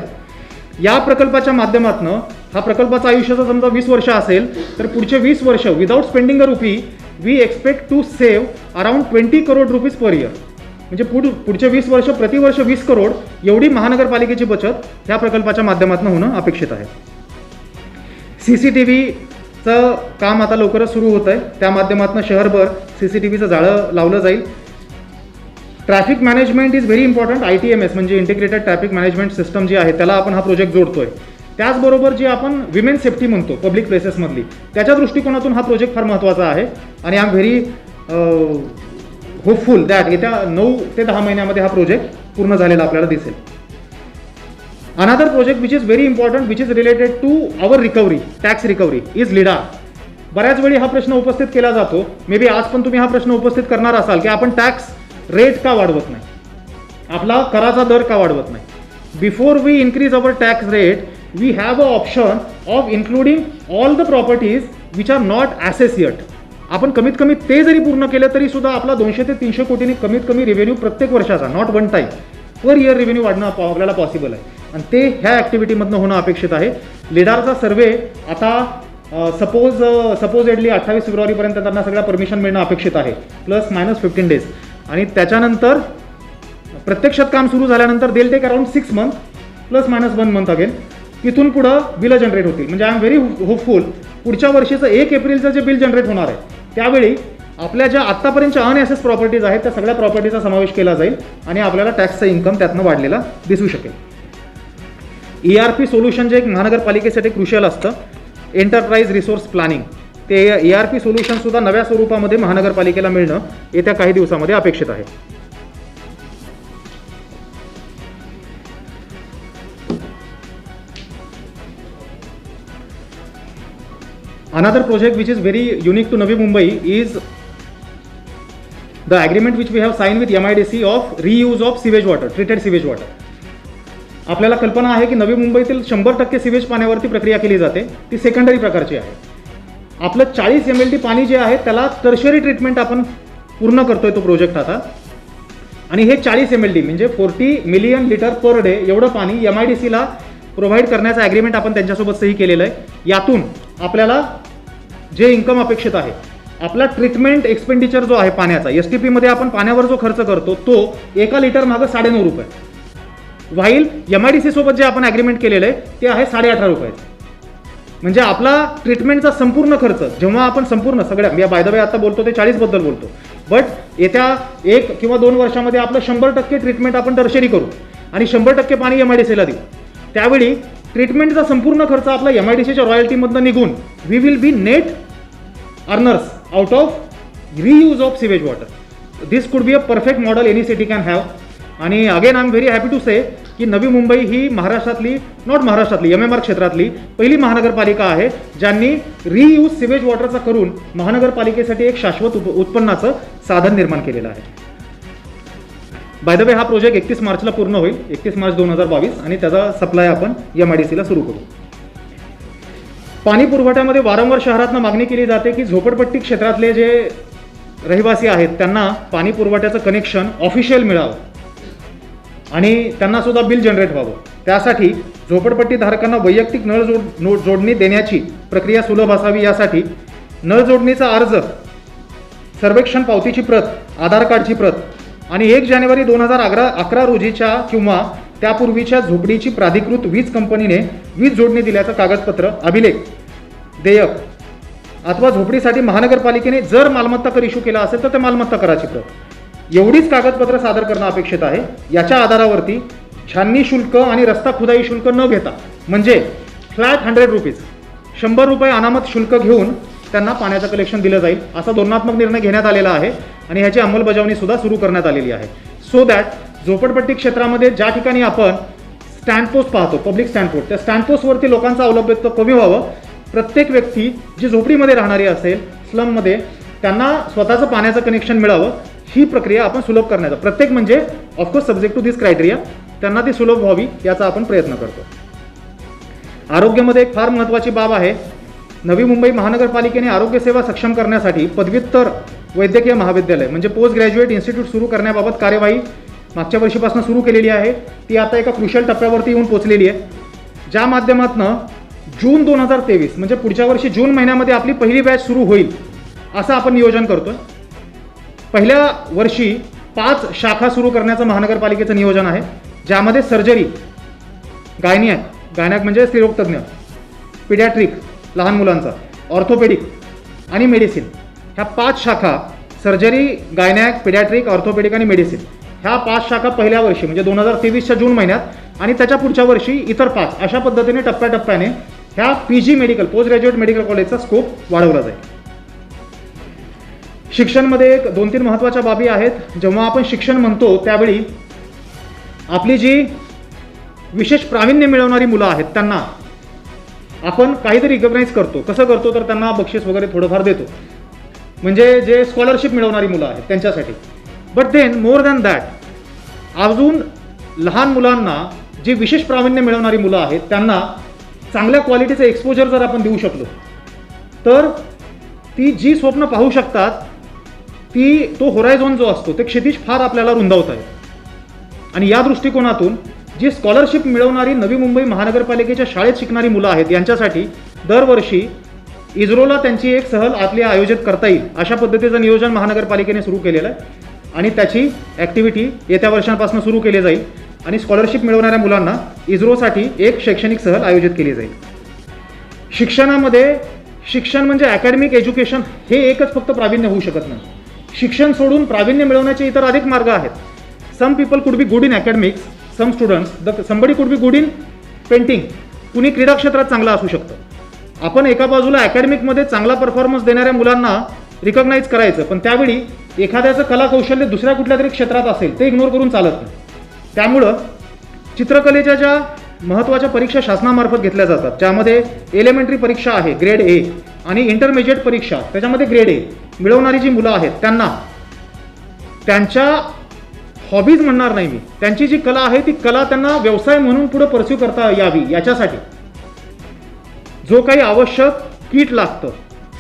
या प्रकल्पाच्या माध्यमातून हा प्रकल्पाचं आयुष्य जर समजा 20 वर्ष असेल तर पुढचे 20 वर्ष without spending a rupee we expect to save around 20 crore rupees per year. म्हणजे पुढचे 20 वर्ष प्रतिवर्ष 20 करोड एवढी महानगरपालिकेची बचत ह्या प्रकल्पाच्या माध्यमातून होणं अपेक्षित आहे. CCTVचं काम आता लवकरच सुरू होत आहे. त्या माध्यमातून शहरभर CCTVचं जाळं लावलं जाईल. Traffic management is very important. ITMS म्हणजे इंटिग्रेटेड ट्रॅफिक मॅनेजमेंट सिस्टम जी आहे त्याला आपण हा प्रोजेक्ट जोडतोय. त्याचबरोबर जी आपण विमेन सेफ्टी म्हणतो पब्लिक प्लेसेसमधली त्याच्या दृष्टिकोनातून हा प्रोजेक्ट फार महत्त्वाचा आहे आणि I am very hopeful that येत्या 9 ते 10 महिन्यामध्ये हा प्रोजेक्ट पूर्ण झालेला आपल्याला दिसेल. Another project which is very important which is related to our recovery tax recovery is lidar. बऱ्याच वेळी हा प्रश्न उपस्थित केला जातो. मे बी आज पण तुम्ही हा प्रश्न उपस्थित करणार असाल की आपण टॅक्स रेट का वाढवत नाही, आपला कराचा दर का वाढवत नाही. Before we increase our tax rate we have a option of including all the properties which are not assess yet. आपण कमीत कमी ते जरी पूर्ण केलं तरी सुद्धा आपला 200 ते 300 कोटींनी कमीत कमी रेव्हेन्यू प्रत्येक वर्षाचा not one time per year revenue वाढणं आपल्याला पॉसिबल आहे आणि ते ह्या ॲक्टिव्हिटीमधनं होणं अपेक्षित आहे. लिडारचा सर्वे आता सपोजेडली 28 फेब्रुवारीपर्यंत त्यांना सगळ्या परमिशन मिळणं अपेक्षित आहे ±15 डेज आणि त्याच्यानंतर प्रत्यक्षात काम सुरू झाल्यानंतर they'll take around 6 month ±1 month again. तिथून पुढं बिलं जनरेट होतील. म्हणजे आय एम व्हेरी होपफुल पुढच्या वर्षीचं 1 एप्रिलचं जे बिल जनरेट होणार आहे त्यावेळी आपल्या ज्या आत्तापर्यंतच्या अनॲसेस प्रॉपर्टीज आहेत त्या सगळ्या प्रॉपर्टीचा समावेश केला जाईल आणि आपल्याला टॅक्सचा इन्कम त्यातनं वाढलेला दिसू शकेल. ERP सोल्युशन जे एक महानगरपालिकेसाठी क्रुशियल असतं एंटरप्राइज रिसोर्स प्लॅनिंग ते ERP सोल्युशनसुद्धा नव्या स्वरूपामध्ये महानगरपालिकेला मिळणं येत्या काही दिवसामध्ये अपेक्षित आहे. Another project which is very unique to Navi Mumbai is the agreement which we have signed with MIDC of reuse of sewage water, treated sewage water. आपल्याला कल्पना आहे की नवी मुंबईतील 100% सिवेज पाण्यावरती प्रक्रिया केली जाते ती सेकंडरी प्रकारची आहे. आपलं 40 MLD पाणी जे आहे त्याला टर्शरी ट्रीटमेंट आपण पूर्ण करतोय तो प्रोजेक्ट आता आणि हे 40 MLD म्हणजे 40 मिलियन लिटर पर डे एवढं पाणी MIDCला प्रोव्हाइड करण्याचं ॲग्रीमेंट आपण त्यांच्यासोबत सही केलेलं आहे. यातून आपल्याला जे इन्कम अपेक्षित आहे आपला ट्रीटमेंट एक्सपेंडिचर जो आहे पाण्याचा STPमध्ये आपण पाण्यावर जो खर्च करतो तो 1 लिटर मागं 9.5 रुपये व्हाईल MIDC सोबत जे आपण ॲग्रीमेंट केलेलं आहे ते आहे 18.5 रुपये. म्हणजे आपला ट्रीटमेंटचा संपूर्ण खर्च जेव्हा आपण संपूर्ण सगळ्या बाय द वे आता बोलतो ते 40 बद्दल बोलतो बट येत्या 1 किंवा 2 वर्षामध्ये आपलं 100% ट्रीटमेंट आपण टर्शरी करू आणि 100% पाणी MIDCला देऊ. त्यावेळी ट्रीटमेंटचा संपूर्ण खर्च आपला MIDCच्या रॉयल्टीमधनं निघून we will be net earners out of reuse of sewage water. This could be a perfect model any city can have. आणि again I am very happy to say की नवी मुंबई ही महाराष्ट्रातली MMR क्षेत्रातली पहिली महानगरपालिका आहे ज्यांनी रियूज सिवेज वॉटरचा करून महानगरपालिकेसाठी एक शाश्वत उत्पन्नाचं साधन निर्माण केलेलं आहे. बाय द वे हा प्रोजेक्ट 31 मार्चला पूर्ण होईल, 31 मार्च 2022, आणि त्याचा सप्लाय आपण MIDCला सुरू करू. पाणी पुरवठ्यामध्ये वारंवार शहरातनं मागणी केली जाते की झोपडपट्टी क्षेत्रातले जे रहिवासी आहेत त्यांना पाणी पुरवठ्याचं कनेक्शन ऑफिशियल मिळावं आणि त्यांना सुद्धा बिल जनरेट व्हावं. त्यासाठी झोपडपट्टी धारकांना वैयक्तिक नळ जोडणी देण्याची प्रक्रिया सुलभ असावी यासाठी नळ जोडणीचा अर्ज, सर्वेक्षण पावतीची प्रत, आधार कार्डची प्रत आणि 1 जानेवारी 2011 रोजीच्या किंवा त्यापूर्वीच्या झोपडीची प्राधिकृत वीज कंपनीने वीज जोडणी दिल्याचं कागदपत्र, अभिलेख, देयक अथवा झोपडीसाठी महानगरपालिकेने जर मालमत्ता कर इश्यू केला असेल तर ते मालमत्ता कराची प्रत एवढीच कागदपत्र सादर करणं अपेक्षित आहे. याच्या आधारावरती छाननी शुल्क आणि रस्ता खुदाई शुल्क न घेता म्हणजे फ्लॅट 100 रुपीज, 100 रुपये अनामत शुल्क घेऊन त्यांना पाण्याचं कलेक्शन दिलं जाईल असा धोरणात्मक निर्णय घेण्यात आलेला आहे आणि ह्याची अंमलबजावणी सुद्धा सुरू करण्यात आलेली आहे. सो दॅट झोपडपट्टी क्षेत्रामध्ये ज्या ठिकाणी आपण स्टँडपोस्ट पाहतो, पब्लिक स्टँडपोस्ट, त्या स्टँडपोस्टवरती लोकांचं अवलंबित्व कमी व्हावं. प्रत्येक व्यक्ती जी झोपडीमध्ये राहणारी असेल, स्लममध्ये, त्यांना स्वतःचं पाण्याचं कनेक्शन मिळावं ही प्रक्रिया आपण सुलभ करण्याचा, प्रत्येक म्हणजे of course subject to this criteria, त्यांना ती सुलभ व्हावी याचा आपण प्रयत्न करतो. आरोग्यामध्ये एक फार महत्त्वाची बाब आहे. नवी मुंबई महानगरपालिकेने आरोग्यसेवा सक्षम करण्यासाठी पदव्युत्तर वैद्यकीय महाविद्यालय म्हणजे पोस्ट ग्रॅज्युएट इन्स्टिट्यूट सुरू करण्याबाबत कार्यवाही मागच्या वर्षीपासून सुरू केलेली आहे. ती आता एका क्रुशियल टप्प्यावरती येऊन पोहोचलेली आहे, ज्या माध्यमातून जून 2023 म्हणजे पुढच्या वर्षी जून महिन्यामध्ये आपली पहिली बॅच सुरू होईल असं आपण नियोजन करतोय. पहिल्या वर्षी 5 शाखा सुरू करण्याचं महानगरपालिकेचं नियोजन आहे, ज्यामध्ये सर्जरी, गायनॅक म्हणजे स्त्रीरोगतज्ञ, पिडॅट्रिक लहान मुलांचा, ऑर्थोपेडिक आणि मेडिसिन, ह्या 5 शाखा, सर्जरी, गायनॅक, पिडॅट्रिक, ऑर्थोपेडिक आणि मेडिसिन, ह्या 5 शाखा पहिल्या वर्षी म्हणजे 2023च्या जून महिन्यात आणि त्याच्या पुढच्या वर्षी इतर 5, अशा पद्धतीने टप्प्याटप्प्याने ह्या PG medical, post graduate medical कॉलेजचा स्कोप वाढवला जाईल. शिक्षणमध्ये एक 2-3 महत्त्वाच्या बाबी आहेत. जेव्हा आपण शिक्षण म्हणतो त्यावेळी आपली जी विशेष प्रावीण्य मिळवणारी मुलं आहेत त्यांना आपण काहीतरी रिकग्नाइज करतो. कसं करतो तर त्यांना बक्षीस वगैरे थोडंफार देतो, म्हणजे जे स्कॉलरशिप मिळवणारी मुलं आहेत त्यांच्यासाठी. But then more than that, अजून लहान मुलांना जी विशेष प्रावीण्य मिळवणारी मुलं आहेत त्यांना चांगल्या क्वालिटीचं एक्सपोजर जर आपण देऊ शकलो तर ती जी स्वप्न पाहू शकतात तो होरायझॉन जो असतो ते क्षितिज फार आपल्याला रुंदावता आहे. आणि या दृष्टिकोनातून जी स्कॉलरशिप मिळवणारी नवी मुंबई महानगरपालिकेच्या शाळेत शिकणारी मुलं आहेत यांच्यासाठी दरवर्षी इस्रोला त्यांची एक सहल आपली आयोजित करता येईल अशा पद्धतीचं नियोजन महानगरपालिकेने सुरू केलेलं आहे आणि त्याची ॲक्टिव्हिटी येत्या वर्षांपासून सुरू केली जाईल आणि स्कॉलरशिप मिळवणाऱ्या मुलांना इस्रोसाठी एक शैक्षणिक सहल आयोजित केली जाईल. शिक्षणामध्ये शिक्षण म्हणजे अकॅडमिक एज्युकेशन हे एकच फक्त प्रावीण्य होऊ शकत नाही. शिक्षण सोडून प्रावीण्य मिळवण्याचे इतर अनेक मार्ग आहेत. Some people could be good in academics, some students somebody could be good in painting, कुणी क्रीडा क्षेत्रात चांगला असू शकतं. आपण एका बाजूला अकॅडमिकमध्ये चांगला परफॉर्मन्स देणाऱ्या मुलांना रिकग्नाइज करायचं, पण त्यावेळी एखाद्याचं कला कौशल्य दुसऱ्या कुठल्या तरी क्षेत्रात असेल ते इग्नोर करून चालत नाही. त्यामुळं चित्रकलेच्या ज्या महत्त्वाच्या परीक्षा शासनामार्फत घेतल्या जातात, ज्यामध्ये एलिमेंटरी परीक्षा आहे ग्रेड A आणि इंटरमिजिएट परीक्षा त्याच्यामध्ये ग्रेड A मिळवणारी जी मुलं आहेत त्यांना त्यांच्या हॉबीज म्हणणार नाही मी, त्यांची जी कला आहे ती कला त्यांना व्यवसाय म्हणून पुढे परस्यू करता यावी याच्यासाठी जो काही आवश्यक किट लागतं,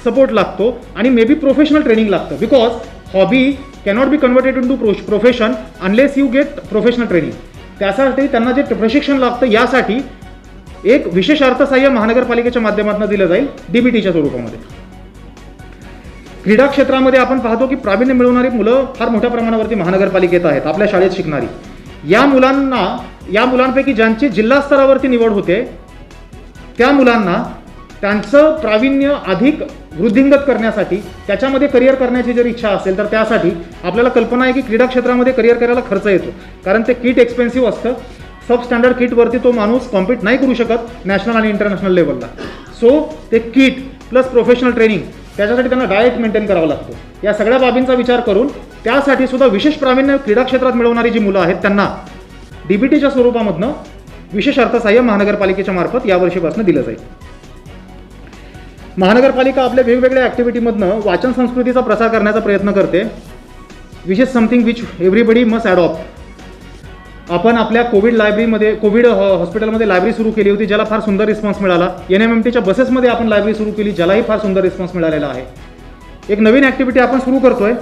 सपोर्ट लागतो आणि मे बी प्रोफेशनल ट्रेनिंग लागतं. Because hobby cannot be converted in to profession unless you get professional training. त्यासाठी त्यांना जे प्रशिक्षण लागतं यासाठी एक विशेष अर्थसहाय्य महानगरपालिकेच्या माध्यमातून दिलं जाईल DBTच्या स्वरूपामध्ये. क्रीडा क्षेत्रामध्ये आपण पाहतो की प्रावीण्य मिळवणारी मुलं फार मोठ्या प्रमाणावरती महानगरपालिकेत आहेत आपल्या शाळेत शिकणारी. या मुलांपैकी ज्यांची जिल्हा स्तरावरती निवड होते त्या मुलांना त्यांचं प्रावीण्य अधिक वृद्धिंगत करण्यासाठी त्याच्यामध्ये करिअर करण्याची जर इच्छा असेल तर त्यासाठी आपल्याला कल्पना आहे की क्रीडा क्षेत्रामध्ये करिअर करायला खर्च येतो, कारण ते किट एक्सपेन्सिव्ह असतं. सब स्टँडर्ड किटवरती तो माणूस कॉम्पीट नाही करू शकत नॅशनल आणि इंटरनॅशनल लेवलला. सो ते किट प्लस प्रोफेशनल ट्रेनिंग त्याच्यासाठी त्यांना डाएट मेंटेन करावा लागतो. या सगळ्या बाबींचा विचार करून त्यासाठी सुद्धा विशेष प्रावीण्य क्रीडा क्षेत्रात मिळवणारी जी मुलं आहेत त्यांना DBTच्या स्वरूपामधनं विशेष अर्थसहाय्य महानगरपालिकेच्या मार्फत यावर्षीपासून दिलं जाईल. महानगरपालिका आपल्या वेगवेगळ्या ॲक्टिव्हिटीमधनं वाचन संस्कृतीचा प्रसार करण्याचा प्रयत्न करते, which is something which everybody must adopt. आपण आपल्या कोविड लायब्ररीमध्ये कोविड हॉस्पिटलमध्ये लायब्ररी सुरू केली होती, ज्याला फार सुंदर रिस्पॉन्स मिळाला. NMMTच्या बसेसमध्ये आपण लायब्ररी सुरू केली, ज्यालाही फार सुंदर रिस्पॉन्स मिळालेला आहे. एक नवीन ॲक्टिव्हिटी आपण सुरू करतोय.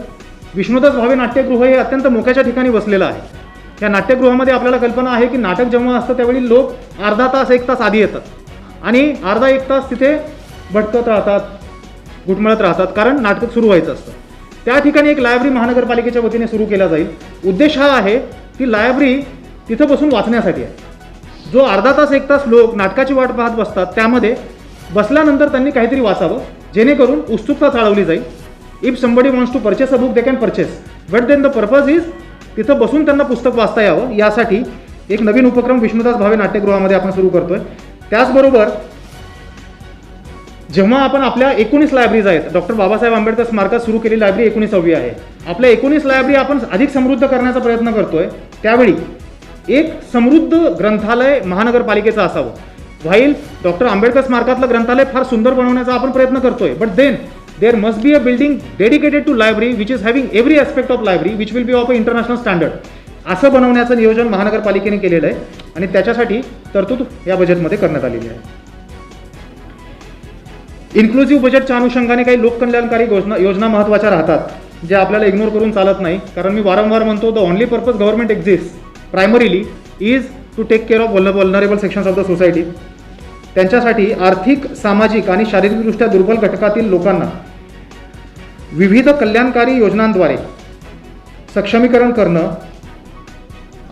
विष्णुदास भावे नाट्यगृह हे अत्यंत मोक्याच्या ठिकाणी बसलेलं आहे. या नाट्यगृहामध्ये आपल्याला कल्पना आहे की नाटक जेव्हा असतं त्यावेळी लोक अर्धा तास 1 तास आधी येतात आणि अर्धा 1 तास तिथे भटकत राहतात, घुटमळत राहतात, कारण नाटक सुरू व्हायचं असतं. त्या ठिकाणी एक लायब्ररी महानगरपालिकेच्या वतीने सुरू केला जाईल. उद्देश हा आहे की लायब्ररी तिथं बसून वाचण्यासाठी आहे. जो अर्धा तास 1 तास लोक नाटकाची वाट पाहत बसतात, त्यामध्ये बसल्यानंतर त्यांनी काहीतरी वाचावं, जेणेकरून उत्सुकता चाळवली जाईल. If somebody wants to purchase a book they can purchase, but then the purpose is तिथं बसून त्यांना पुस्तक वाचता यावं. यासाठी एक नवीन उपक्रम विष्णुदास भावे नाट्यगृहामध्ये आपण सुरू करतोय. त्याचबरोबर जेव्हा आपण आपल्या 19 लायब्ररीज आहेत, डॉक्टर बाबासाहेब आंबेडकर स्मारकात सुरू केलेली लायब्ररी 19वी आहे. आपल्या 19 लायब्ररी आपण अधिक समृद्ध करण्याचा प्रयत्न करतोय. त्यावेळी एक समृद्ध ग्रंथालय महानगरपालिकेचं असावं. व्हाईल डॉक्टर आंबेडकर स्मारकातलं ग्रंथालय फार सुंदर बनवण्याचा आपण प्रयत्न करतोय, but then there must be a building dedicated to library which is having every aspect of library which will be of a international standard. असं बनवण्याचं नियोजन महानगरपालिकेने केलेलं आहे आणि त्याच्यासाठी तरतूद या बजेटमध्ये करण्यात आलेली आहे. इन्क्लुझिव्ह बजेटच्या अनुषंगाने काही लोककल्याणकारी योजना महत्त्वाच्या राहतात, जे आपल्याला इग्नोर करून चालत नाही. कारण मी वारंवार म्हणतो, the only purpose government exist primarily is to take care of vulnerable sections of the society. त्यांच्यासाठी आर्थिक, सामाजिक आणि शारीरिकदृष्ट्या दुर्बल घटकातील लोकांना विविध कल्याणकारी योजनांद्वारे सक्षमीकरण करणं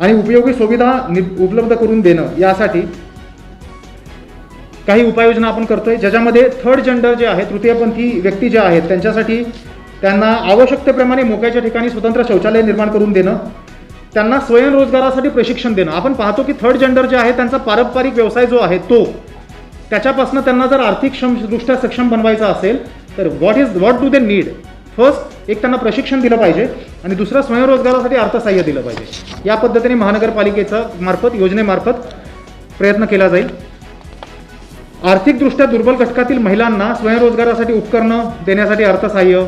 आणि उपयोगी सुविधा उपलब्ध करून देणं, यासाठी काही उपाययोजना आपण करतोय. ज्याच्यामध्ये थर्ड जेंडर जे आहे, तृतीयपंथी व्यक्ती जे आहेत, त्यांच्यासाठी त्यांना आवश्यकतेप्रमाणे मोक्याच्या ठिकाणी स्वतंत्र शौचालय निर्माण करून देणं, त्यांना स्वयंरोजगारासाठी प्रशिक्षण देणं. आपण पाहतो की थर्ड जेंडर जे आहे त्यांचा पारंपरिक व्यवसाय जो आहे तो, त्याच्यापासून त्यांना जर आर्थिक दृष्ट्या सक्षम बनवायचा असेल तर what do they need. First एक त्यांना प्रशिक्षण दिलं पाहिजे आणि दुसरं स्वयंरोजगारासाठी अर्थसहाय्य दिलं पाहिजे. या पद्धतीने महानगरपालिकेचा योजनेमार्फत प्रयत्न केला जाईल. आर्थिकदृष्ट्या दुर्बल घटकातील महिलांना स्वयंरोजगारासाठी उपकरणं देण्यासाठी अर्थसहाय्य,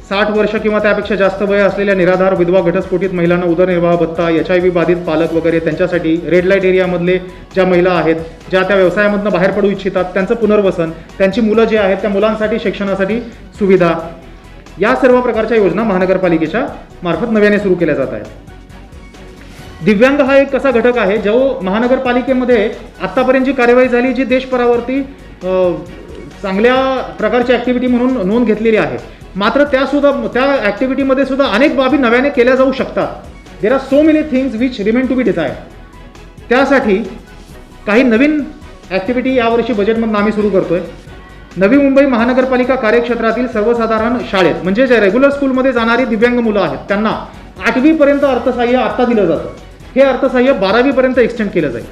60 वर्ष किंवा त्यापेक्षा जास्त वय असलेल्या निराधार, विधवा, घटस्फोटित महिलांना उदरनिर्वाह भत्ता, HIV बाधित पालक वगैरे त्यांच्यासाठी, रेड लाईट एरियामधले ज्या महिला आहेत, ज्या त्या व्यवसायामधनं बाहेर पडू इच्छितात, त्यांचं पुनर्वसन, त्यांची मुलं जे आहेत त्या मुलांसाठी शिक्षणासाठी सुविधा, या सर्व प्रकारच्या योजना महानगरपालिकेच्या मार्फत नव्याने सुरू केल्या जात आहेत. दिव्यांग हा एक असा घटक आहे जो महानगरपालिकेमध्ये आत्तापर्यंत जी कार्यवाही झाली, जी देशभरावरती चांगल्या प्रकारची ॲक्टिव्हिटी म्हणून नोंद घेतलेली आहे. मात्र त्या ॲक्टिव्हिटीमध्ये सुद्धा अनेक बाबी नव्याने केल्या जाऊ शकतात. There are so many things which remain to be desired. त्यासाठी काही नवीन ॲक्टिव्हिटी यावर्षी बजेटमधून आम्ही सुरू करतोय. नवी मुंबई महानगरपालिका कार्यक्षेत्रातील सर्वसाधारण शाळेत, म्हणजे जे रेग्युलर स्कूलमध्ये जाणारी दिव्यांग मुलं आहेत, त्यांना 8वी पर्यंत अर्थसहाय्य आत्ता दिलं जातं. हे अर्थसहाय्य 12वी पर्यंत एक्सटेंड केलं जाईल.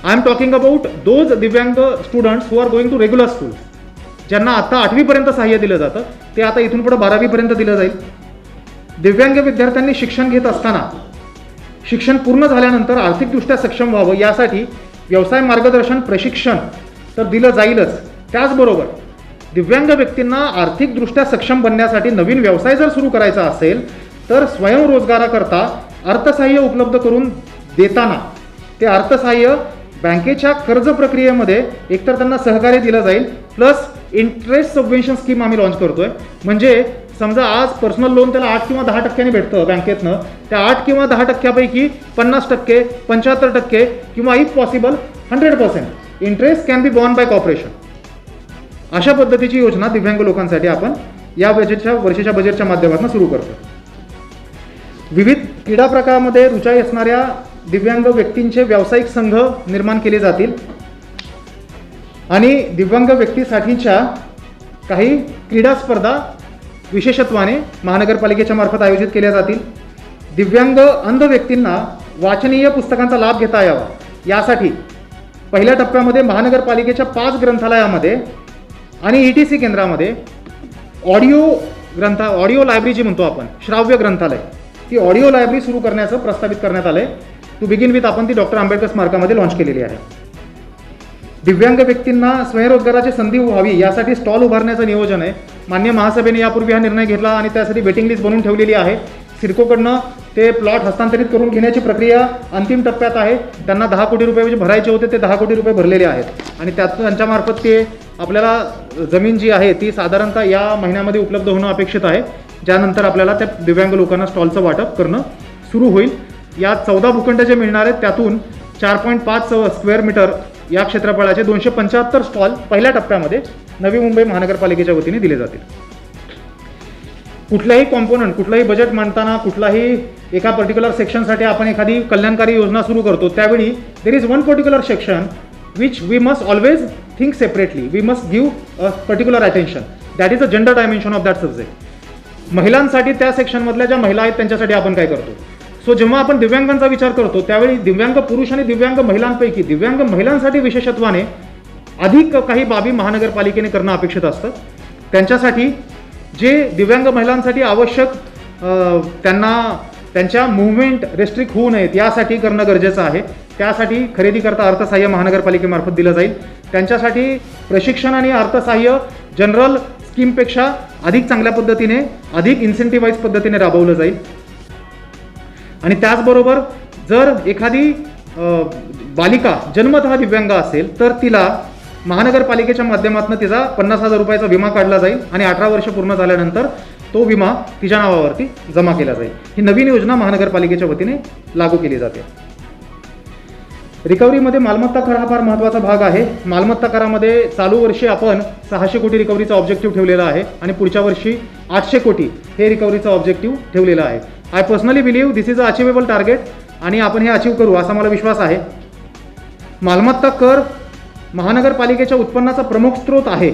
I am talking about those divyang students who are going to regular school, ज्यांना आत्ता 8वी पर्यंत सहाय्य दिलं जातं, ते आता इथून पुढे 12वी पर्यंत दिलं जाईल. दिव्यांग विद्यार्थ्यांनी शिक्षण घेत असताना शिक्षण पूर्ण झाल्यानंतर आर्थिकदृष्ट्या सक्षम व्हावं, यासाठी व्यवसाय मार्गदर्शन प्रशिक्षण तर दिलं जाईलच. त्याचबरोबर दिव्यांग व्यक्तींना आर्थिकदृष्ट्या सक्षम बनण्यासाठी नवीन व्यवसाय जर सुरू करायचा असेल तर स्वयंरोजगाराकरता अर्थसहाय्य उपलब्ध करून देताना ते अर्थसहाय्य बँकेच्या कर्ज प्रक्रियेमध्ये एकतर त्यांना सहकार्य दिलं जाईल, प्लस इंटरेस्ट सबवेन्शन स्कीम आम्ही लॉन्च करतोय. म्हणजे समजा आज पर्सनल लोन त्याला 8 किंवा 10% भेटतं बँकेतनं, त्या 8 किंवा 10%पैकी 50%, 75% किंवा if possible 100% interest can be borne by corporation. अशा पद्धतीची योजना दिव्यांग लोकांसाठी आपण या वर्षाच्या बजेटच्या माध्यमातून सुरू करतो. विविध क्रीडा प्रकारामध्ये रुचाई असणाऱ्या दिव्यांग व्यक्तींचे व्यावसायिक संघ निर्माण केले जातील आणि दिव्यांग व्यक्तीसाठीच्या काही क्रीडा स्पर्धा विशेषत्वाने महानगरपालिकेच्या मार्फत आयोजित केल्या जातील. दिव्यांग अंध व्यक्तींना वाचनीय पुस्तकांचा लाभ घेता यावा, यासाठी पहिल्या टप्प्यामध्ये महानगरपालिकेच्या 5 ग्रंथालयामध्ये आणि ETC केंद्रामध्ये ऑडिओ लायब्ररी जी म्हणतो आपण, श्राव्य ग्रंथालय, ती ऑडिओ लायब्ररी सुरू करण्याचं प्रस्तावित करण्यात आलं आहे. टू बिगिन विथ आपण ती डॉक्टर आंबेडकर स्मारकामध्ये लॉन्च केलेली आहे. दिव्यांग व्यक्तींना स्वयंरोजगाराची संधी व्हावी यासाठी स्टॉल उभारण्याचं नियोजन आहे. मान्य महासभेने यापूर्वी हा निर्णय घेतला आणि त्यासाठी वेटिंग लिस्ट बनवून ठेवलेली आहे. सिडकोकडनं ते प्लॉट हस्तांतरित करून घेण्याची प्रक्रिया अंतिम टप्प्यात आहे. त्यांना 10 कोटी रुपये जे भरायचे होते ते 10 कोटी रुपये भरलेले आहेत आणि त्यांच्यामार्फत ते आपल्याला जमीन जी आहे ती साधारणतः या महिन्यामध्ये उपलब्ध होणं अपेक्षित आहे, ज्यानंतर आपल्याला त्या दिव्यांग लोकांना स्टॉलचं वाटप करणं सुरू होईल. या 14 भूखंड जे मिळणार आहेत त्यातून 4.5 स्क्वेअर मीटर या क्षेत्रफळाचे 275 स्टॉल पहिल्या टप्प्यामध्ये नवी मुंबई महानगरपालिकेच्या वतीने दिले जातील. कुठलाही कॉम्पोनंट, कुठलाही बजेट मांडताना, कुठलाही एका पर्टिक्युलर सेक्शनसाठी आपण एखादी कल्याणकारी योजना सुरू करतो त्यावेळी there is one particular section which we must always think separately. We must give a particular attention, that is a gender dimension of that subject. महिलांसाठी त्या सेक्शनमधल्या ज्या महिला आहेत त्यांच्यासाठी आपण काय करतो. सो जेव्हा आपण दिव्यांगांचा विचार करतो त्यावेळी दिव्यांग पुरुष आणि दिव्यांग महिलांपैकी दिव्यांग महिलांसाठी विशेषत्वाने अधिक काही बाबी महानगरपालिकेने करणं अपेक्षित असतं. त्यांच्यासाठी जे दिव्यांग महिलांसाठी आवश्यक त्यांना त्यांच्या मूव्हमेंट रेस्ट्रिक्ट होऊ नयेत यासाठी करणं गरजेचं आहे. त्यासाठी खरेदीकरता अर्थसहाय्य महानगरपालिकेमार्फत दिलं जाईल. त्यांच्यासाठी प्रशिक्षण आणि अर्थसहाय्य जनरल स्कीमपेक्षा अधिक चांगल्या पद्धतीने, अधिक इन्सेंटिव्हाइज पद्धतीने राबवलं जाईल. आणि त्याचबरोबर जर एखादी बालिका जन्मतः दिव्यांग असेल तर तिला महानगरपालिकेच्या माध्यमातून तिचा 50,000 रुपयाचा विमा काढला जाईल आणि 18 वर्ष पूर्ण झाल्यानंतर तो विमा तिच्या नावावरती जमा केला जाईल. ही नवीन योजना महानगरपालिकेच्या वतीने लागू केली जाते. रिकव्हरीमध्ये मालमत्ता कर हा फार महत्त्वाचा भाग आहे. मालमत्ता करामध्ये चालू वर्षी आपण 600 कोटी रिकव्हरीचा ऑब्जेक्टिव्ह ठेवलेला आहे आणि पुढच्या वर्षी 800 कोटी हे रिकव्हरीचा ऑब्जेक्टिव्ह ठेवलेला आहे. I personally believe this is a achievable target आणि आपण हे अचीव करू असा मला विश्वास आहे. मालमत्ता कर महानगरपालिकेच्या उत्पन्नाचा प्रमुख स्रोत आहे.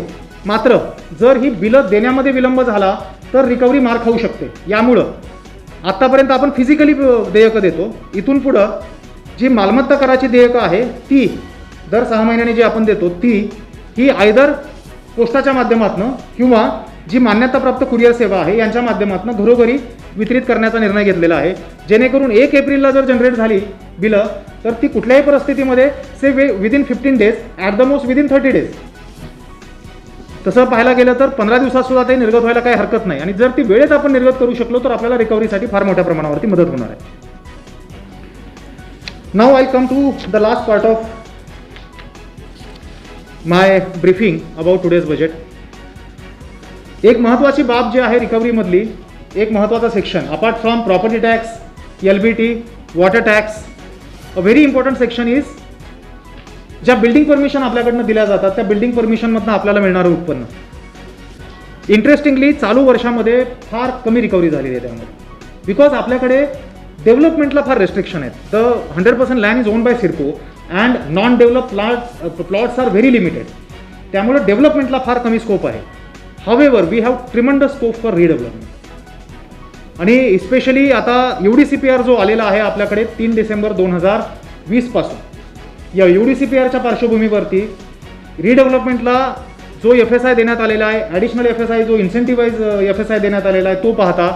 मात्र जर ही बिलं देण्यामध्ये विलंब झाला तर रिकव्हरी मार खाऊ शकते. यामुळं आत्तापर्यंत आपण फिजिकली देयकं देतो. इथून पुढं जी मालमत्ता कराची देयकं आहे ती दर 6 महिन्यांनी जी आपण देतो ही आयदर पोस्टाच्या माध्यमातून किंवा जी मान्यताप्राप्त कुरिअर सेवा आहे यांच्या माध्यमातून घरोघरी वितरित करण्याचा निर्णय घेतलेला आहे. जेणेकरून 1 एप्रिलला जर जनरेट झाली बिलं तर ती कुठल्याही परिस्थितीमध्ये within 15 days, at the most within 30 days, तसं पाहायला गेलं तर 15 दिवसात सुद्धा ते निर्गत व्हायला काही हरकत नाही. आणि जर ती वेळेत आपण निर्गत करू शकलो तर आपल्याला रिकव्हरीसाठी फार मोठ्या प्रमाणावरती मदत होणार आहे. Now I come to the last part of my briefing about today's budget. एक महत्त्वाची बाब जी आहे रिकव्हरीमधली, एक महत्त्वाचा section apart from property tax, LBT, water tax, a very important section is ज्या बिल्डिंग परमिशन आपल्याकडनं दिल्या जातात त्या बिल्डिंग परमिशनमधनं आपल्याला मिळणारं उत्पन्न. इंटरेस्टिंगली चालू वर्षामध्ये फार कमी रिकव्हरी झालेली आहे त्यामध्ये, बिकॉज आपल्याकडे डेव्हलपमेंटला फार रेस्ट्रिक्शन आहेत. The 100% land is owned by CIDCO and non develop plots are very limited. त्यामुळे डेव्हलपमेंटला फार कमी स्कोप आहे. However we have tremendous scope for redevelopment. आणि स्पेशली आता UDCPR जो आलेला आहे आपल्याकडे 3 डिसेंबर 2020 पासून, या UDCPRच्या पार्श्वभूमीवरती रिडेव्हलपमेंटला जो FSI देण्यात आलेला आहे, ॲडिशनल FSI जो इन्सेंटिव्हाइज FSI देण्यात आलेला आहे, तो पाहता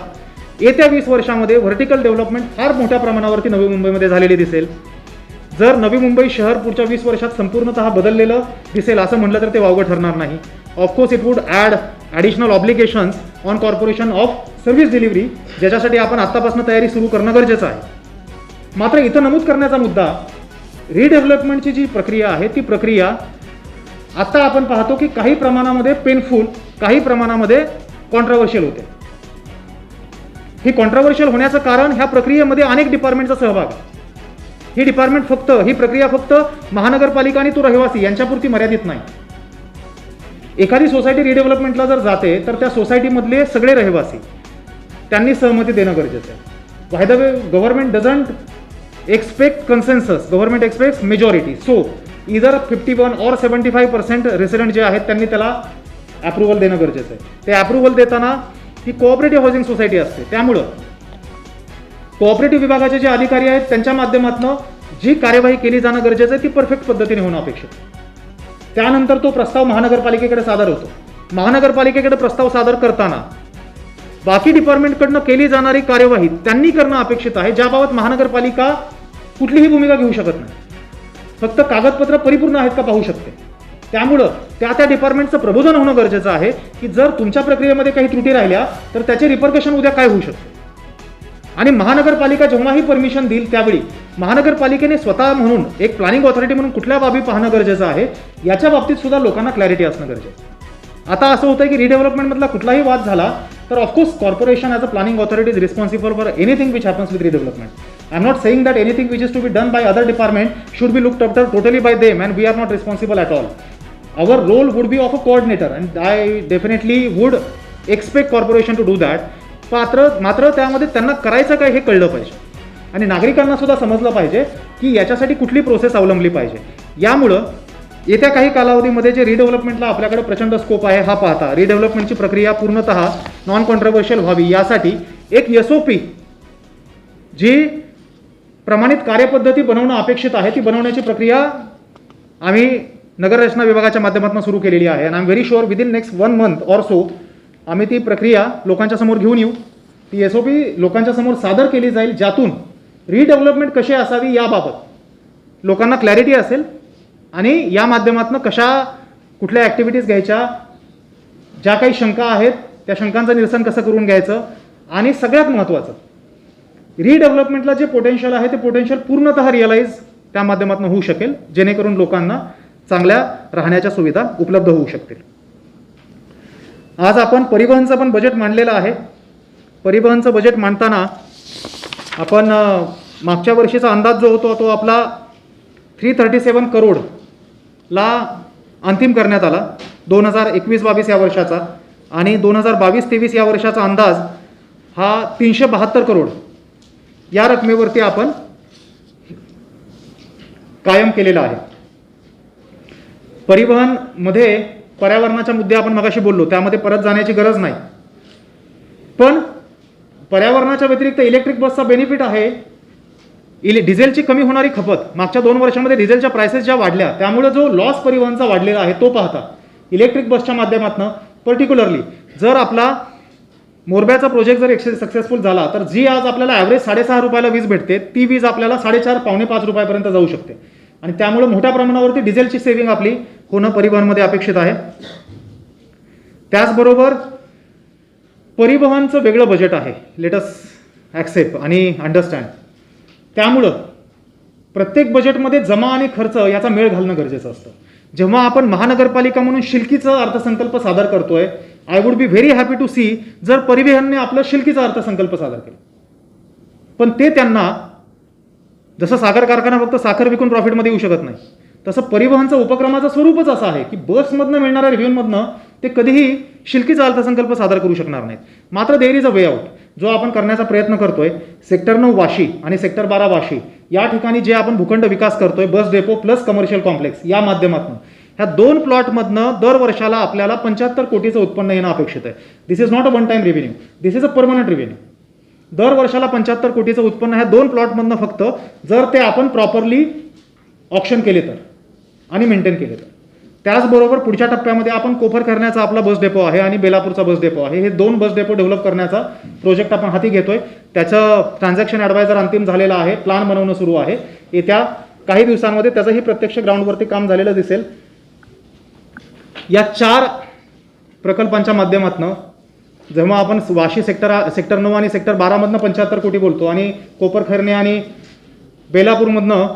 येत्या 20 वर्षामध्ये व्हर्टिकल डेव्हलपमेंट फार मोठ्या प्रमाणावरती नवी मुंबईमध्ये झालेली दिसेल. जर नवी मुंबई शहर पुढच्या 20 वर्षात संपूर्णतः बदललेलं दिसेल असं म्हटलं तर ते वावगं ठरणार नाही. Of course it would add additional obligations on corporation of service delivery, ज्याच्यासाठी आपण आत्तापासून तयारी सुरू करणं गरजेचं आहे. मात्र इथं नमूद करण्याचा मुद्दा, रिडेव्हलपमेंटची जी प्रक्रिया आहे ती प्रक्रिया आत्ता आपण पाहतो की काही प्रमाणामध्ये पेनफुल, काही प्रमाणामध्ये कॉन्ट्रोवर्शियल होते. ही कॉन्ट्रोवर्शियल होण्याचं कारण ह्या प्रक्रियेमध्ये अनेक डिपार्टमेंटचा सहभाग आहे. ही प्रक्रिया फक्त महानगरपालिका आणि तो रहिवासी यांच्यापुरती मर्यादित नाही. एखादी सोसायटी रिडेव्हलपमेंटला जर जाते तर त्या सोसायटीमधले सगळे रहिवासी त्यांनी सहमती देणं गरजेचं आहे. Bye the way government doesn't expect consensus, government aspects majority. So इधर 51 or 75% रेसिडेंट जे आहेत त्यांनी त्याला अप्रुव्हल देणं गरजेचं आहे. ते अप्रुव्हल देताना ही कोऑपरेटिव्ह हाऊसिंग सोसायटी असते. त्यामुळं कोऑपरेटिव्ह विभागाचे जे अधिकारी आहेत त्यांच्या माध्यमातून जी कार्यवाही केली जाणं गरजेचं आहे ती परफेक्ट पद्धतीने होणं अपेक्षित. त्यानंतर तो प्रस्ताव महानगरपालिकेकडे सादर होतो. महानगरपालिकेकडे प्रस्ताव सादर करताना बाकी डिपार्टमेंटकडनं केली जाणारी कार्यवाही त्यांनी करणं अपेक्षित आहे, ज्याबाबत महानगरपालिका कुठलीही भूमिका घेऊ शकत नाही. फक्त कागदपत्र परिपूर्ण आहेत का पाहू शकते. त्यामुळं त्या डिपार्टमेंटचं प्रबोधन होणं गरजेचं आहे की जर तुमच्या प्रक्रियेमध्ये काही त्रुटी राहिल्या तर त्याचे रिपरकशन उद्या काय होऊ शकते. आणि महानगरपालिका जेव्हाही परमिशन देईल त्यावेळी महानगरपालिकेने स्वतः म्हणून एक प्लॅनिंग ऑथॉरिटी म्हणून कुठल्या बाबी पाहणं गरजेचं आहे याच्या बाबतीत सुद्धा लोकांना क्लॅरिटी असणं गरजेचं आहे. आता असं होतं की रिडेव्हलपमेंटमधला कुठलाही वाद झाला तर of course corporation as a planning authority is responsible for anything which happens with redevelopment. I am not saying that anything which is to be done by other department should be looked after totally by them and we are not responsible at all. Our role would be of a coordinator and I definitely would expect corporation to do that. मात्र त्यामध्ये त्यांना करायचं काय हे कळलं पाहिजे आणि नागरिकांना सुद्धा समजलं पाहिजे की याच्यासाठी कुठली प्रोसेस अवलंबली पाहिजे. यामुळं येत्या काही कालावधीमध्ये जे रिडेव्हलपमेंटला आपल्याकडे प्रचंड स्कोप आहे हा पाहता रिडेव्हलपमेंटची प्रक्रिया पूर्णतः नॉन कॉन्ट्रोवर्शियल व्हावी यासाठी एक SOP जी प्रमाणित कार्यपद्धती बनवणं अपेक्षित आहे ती बनवण्याची प्रक्रिया आम्ही नगररचना विभागाच्या माध्यमातून सुरू केलेली आहे. And I am very sure within next 1 month or so आम्ही ती प्रक्रिया लोकांच्या समोर घेऊन येऊ. ती SOP लोकांच्या समोर सादर केली जाईल ज्यातून रिडेव्हलपमेंट कशी असावी याबाबत लोकांना क्लॅरिटी असेल आणि या माध्यमातून कुठल्या ॲक्टिव्हिटीज घ्यायच्या, ज्या काही शंका आहेत त्या शंकांचं निरसन कसं करून घ्यायचं आणि सगळ्यात महत्त्वाचं रिडेव्हलपमेंटला जे पोटेन्शियल आहे ते पोटेन्शियल पूर्णतः रिअलाइज त्या माध्यमातून होऊ शकेल जेणेकरून लोकांना चांगल्या राहण्याच्या सुविधा उपलब्ध होऊ शकतील. आज आपण परिवहनचं पण बजेट मांडलेलं आहे. परिवहनचं बजेट मांडताना आपण मागच्या वर्षीचा अंदाज जो होतो तो आपला 337 करोडला अंतिम करण्यात आला 2021-22 या वर्षाचा आणि 2022-23 या वर्षाचा अंदाज हा 372 करोड या रकमेवरती आपण कायम केलेला आहे. परिवहनमध्ये पर्यावरणाच्या मुद्दे आपण मगाशी बोललो त्यामध्ये परत जाण्याची गरज नाही, पण पर्यावरणाच्या व्यतिरिक्त इलेक्ट्रिक बसचा बेनिफिट आहे डिझेलची कमी होणारी खपत. मागच्या 2 वर्षांमध्ये डिझेलच्या प्राइसेस ज्या वाढल्या त्यामुळे जो लॉस परिवहनचा वाढलेला आहे तो पाहता इलेक्ट्रिक बसच्या माध्यमातून पर्टिक्युलरली जर आपला मोरब्याचा प्रोजेक्ट जर सक्सेसफुल झाला तर जी आज आपल्याला ॲव्हरेज 6.5 रुपयाला वीज भेटते ती वीज आपल्याला 4.5 पावणे 5 रुपयापर्यंत जाऊ शकते आणि त्यामुळे मोठ्या प्रमाणावरती डिझेलची सेव्हिंग आपली होणं परिवहनमध्ये अपेक्षित आहे. त्याचबरोबर परिवहनचं वेगळं बजेट आहे, लेट अस ॲक्सेप्ट आणि अंडरस्टँड. त्यामुळं प्रत्येक बजेटमध्ये जमा आणि खर्च याचा मेळ घालणं गरजेचं असतं. जेव्हा आपण महानगरपालिका म्हणून शिल्कीचा अर्थसंकल्प सादर करतोय I would be very happy to see जर परिवहनने आपलं शिल्कीचा अर्थसंकल्प सादर केला, पण ते त्यांना जसं साखर कारखाना फक्त साखर विकून प्रॉफिटमध्ये येऊ शकत नाही तसं परिवहनचं उपक्रमाचं स्वरूपच असं आहे की बसमधनं मिळणाऱ्या रेव्हेन्यूमधनं ते कधीही शिल्कीचा अर्थसंकल्प सादर करू शकणार नाहीत. मात्र there is a way out जो आपण करण्याचा प्रयत्न करतोय. सेक्टर 9 वाशी आणि सेक्टर 12 वाशी या ठिकाणी जे आपण भूखंड विकास करतोय bus depot plus commercial complex या माध्यमातून ह्या 2 प्लॉटमधनं दर वर्षाला आपल्याला 75 कोटीचं उत्पन्न येणं अपेक्षित आहे. This is not a one time revenue, this is a permanent revenue. दर वर्षाला 75 कोटीचं उत्पन्न ह्या 2 प्लॉटमधनं फक्त जर ते आपण प्रॉपरली ऑप्शन केले तर आणि मेंटेन केले तर. त्याचबरोबर पुढच्या टप्प्यामध्ये आपण कोफर करण्याचा आपला बस डेपो आहे आणि बेलापूरचा बस डेपो आहे. हे 2 बस डेपो डेव्हलप करण्याचा प्रोजेक्ट आपण हाती घेतोय. त्याचं ट्रान्झॅक्शन ॲडवायझर अंतिम झालेला आहे, प्लॅन बनवणं सुरू आहे. येत्या काही दिवसांमध्ये त्याचंही प्रत्यक्ष ग्राउंडवरती काम झालेलं दिसेल. या 4 प्रकल्पांच्या माध्यमातून जेव्हा आपण वाशी सेक्टर 9 आणि सेक्टर 12मधनं 75 कोटी बोलतो आणि कोपरखैरणे आणि बेलापूरमधनं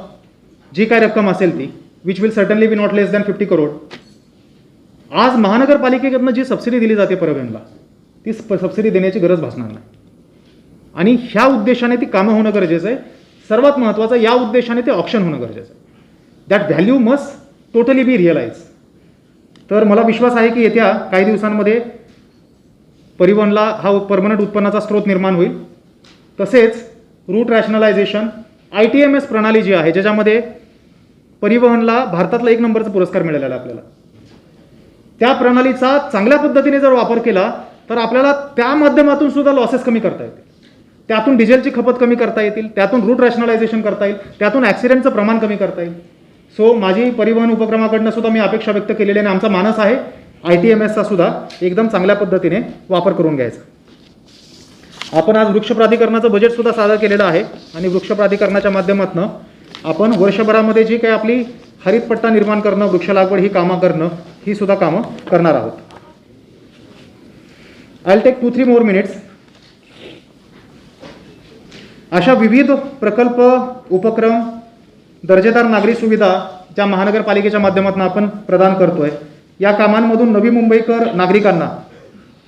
जी काय रक्कम असेल ती which will certainly be not less than 50 crore. आज महानगरपालिकेकडनं जी सबसिडी दिली जाते परिवहनला ती सबसिडी देण्याची गरज भासणार नाही आणि ह्या उद्देशाने ती कामं होणं गरजेचं आहे. सर्वात महत्त्वाचं या उद्देशाने ते ऑप्शन होणं गरजेचं आहे. That value must totally be realise. तर मला विश्वास आहे की येत्या काही दिवसांमध्ये परिवहनला हा परमनंट उत्पन्नाचा स्रोत निर्माण होईल. तसेच रूट रॅशनलायझेशन ITMS प्रणाली जी आहे ज्याच्यामध्ये परिवहनला भारतातला 1 नंबरचा पुरस्कार मिळालेला आहे आपल्याला, त्या प्रणालीचा चांगल्या पद्धतीने जर वापर केला तर आपल्याला त्या माध्यमातून सुद्धा लॉसेस कमी करता येतील. त्यातून डिझेलची खपत कमी करता येतील, त्यातून रूट रॅशनलायझेशन करता येईल, त्यातून ॲक्सिडेंटचं प्रमाण कमी करता येईल. सो माझी परिवहन उपक्रमाकडनं सुद्धा मी अपेक्षा व्यक्त केलेली आणि आमचा मानस आहे ITMSचा सुद्धा एकदम चांगल्या पद्धतीने वापर करून घ्यायचा. आपण आज वृक्ष प्राधिकरणाचं बजेटसुद्धा सादर केलेलं आहे आणि वृक्ष प्राधिकरणाच्या माध्यमातून आपण वर्षभरामध्ये जी काही आपली हरितपट्टा निर्माण करणं, वृक्ष लागवड ही कामं करणं ही सुद्धा कामं करणार आहोत. I will take 2-3 more minutes. अशा विविध प्रकल्प, उपक्रम, दर्जेदार नागरी सुविधा ज्या महानगरपालिकेच्या माध्यमातून आपण प्रदान करतोय, या कामांमधून नवी मुंबईकर नागरिकांना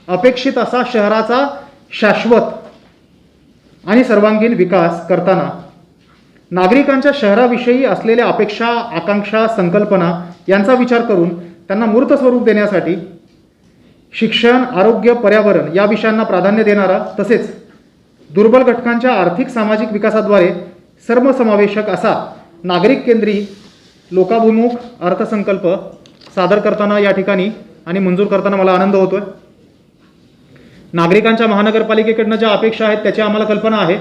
अपेक्षित असा शहराचा शाश्वत आणि सर्वांगीण विकास करताना नागरिकांच्या शहराविषयी असलेल्या अपेक्षा, आकांक्षा, संकल्पना यांचा विचार करून त्यांना मूर्त स्वरूप देण्यासाठी शिक्षण, आरोग्य, पर्यावरण या विषयांना प्राधान्य देणारा, तसेच दुर्बल घटकांच्या आर्थिक सामाजिक विकासाद्वारे सर्वसमावेशक असा नागरिक केंद्री लोकाभिमुख अर्थसंकल्प सादर करताना या ठिकाणी आणि मंजूर करताना मला आनंद होतोय. नागरिकांच्या महानगरपालिकेकडनं ज्या अपेक्षा आहेत त्याची आम्हाला कल्पना आहे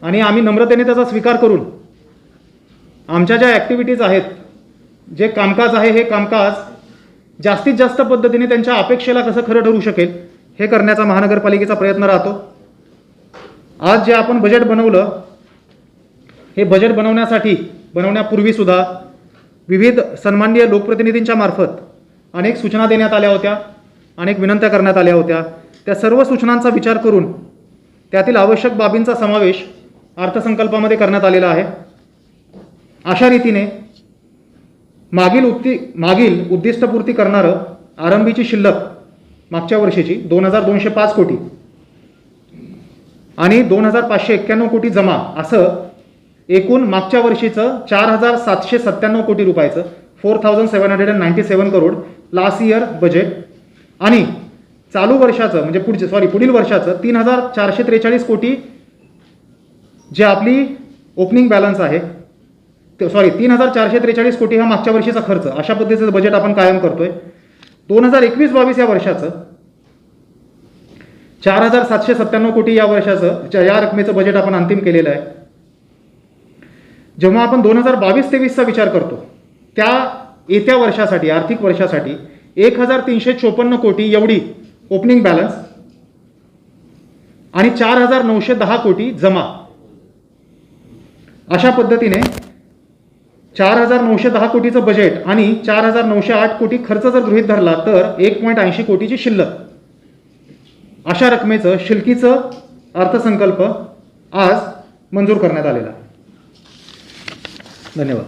आणि आम्ही नम्रतेने त्याचा स्वीकार करून आमच्या ज्या ॲक्टिव्हिटीज आहेत, जे कामकाज आहे, हे कामकाज जास्तीत जास्त पद्धतीने त्यांच्या अपेक्षेला कसं खरं ठरू शकेल हे करण्याचा महानगरपालिकेचा प्रयत्न राहतो. आज जे आपण बजेट बनवलं, हे बजेट बनवण्यापूर्वीसुद्धा विविध सन्माननीय लोकप्रतिनिधींच्या मार्फत अनेक सूचना देण्यात आल्या होत्या, अनेक विनंत्या करण्यात आल्या होत्या. त्या सर्व सूचनांचा विचार करून त्यातील आवश्यक बाबींचा समावेश अर्थसंकल्पामध्ये करण्यात आलेला आहे. अशा रीतीने मागील उद्दिष्टपूर्ती करणारं आरंभीची शिल्लक मागच्या वर्षीची 2,205 कोटी आणि 2,591 कोटी जमा असं एकूण मागच्या वर्षीचं 4,797 कोटी रुपयाचं 4,797 करोड लास्ट इयर बजेट आणि चालू वर्षाचं म्हणजे पुढील वर्षाचं 3,443 कोटी जे आपली ओपनिंग बॅलन्स आहे, 3,443 कोटी हा मागच्या वर्षीचा खर्च, अशा पद्धतीचं बजेट आपण कायम करतोय. 2021-22 या वर्षाचं 4,797 कोटी या रकमेचं बजेट आपण अंतिम केलेलं आहे. जेव्हा आपण 2022-23चा विचार करतो, त्या येत्या वर्षासाठी, आर्थिक वर्षासाठी 1,354 कोटी एवढी ओपनिंग बॅलन्स आणि 4,910 कोटी जमा, अशा पद्धतीने 4,910 कोटीचं बजेट आणि 4,908 कोटी खर्च जर गृहीत धरला तर 1.80 कोटीची शिल्लक, अशा रकमेचं शिल्लकीचं अर्थसंकल्प आज मंजूर करण्यात आलेला आहे. धन्यवाद.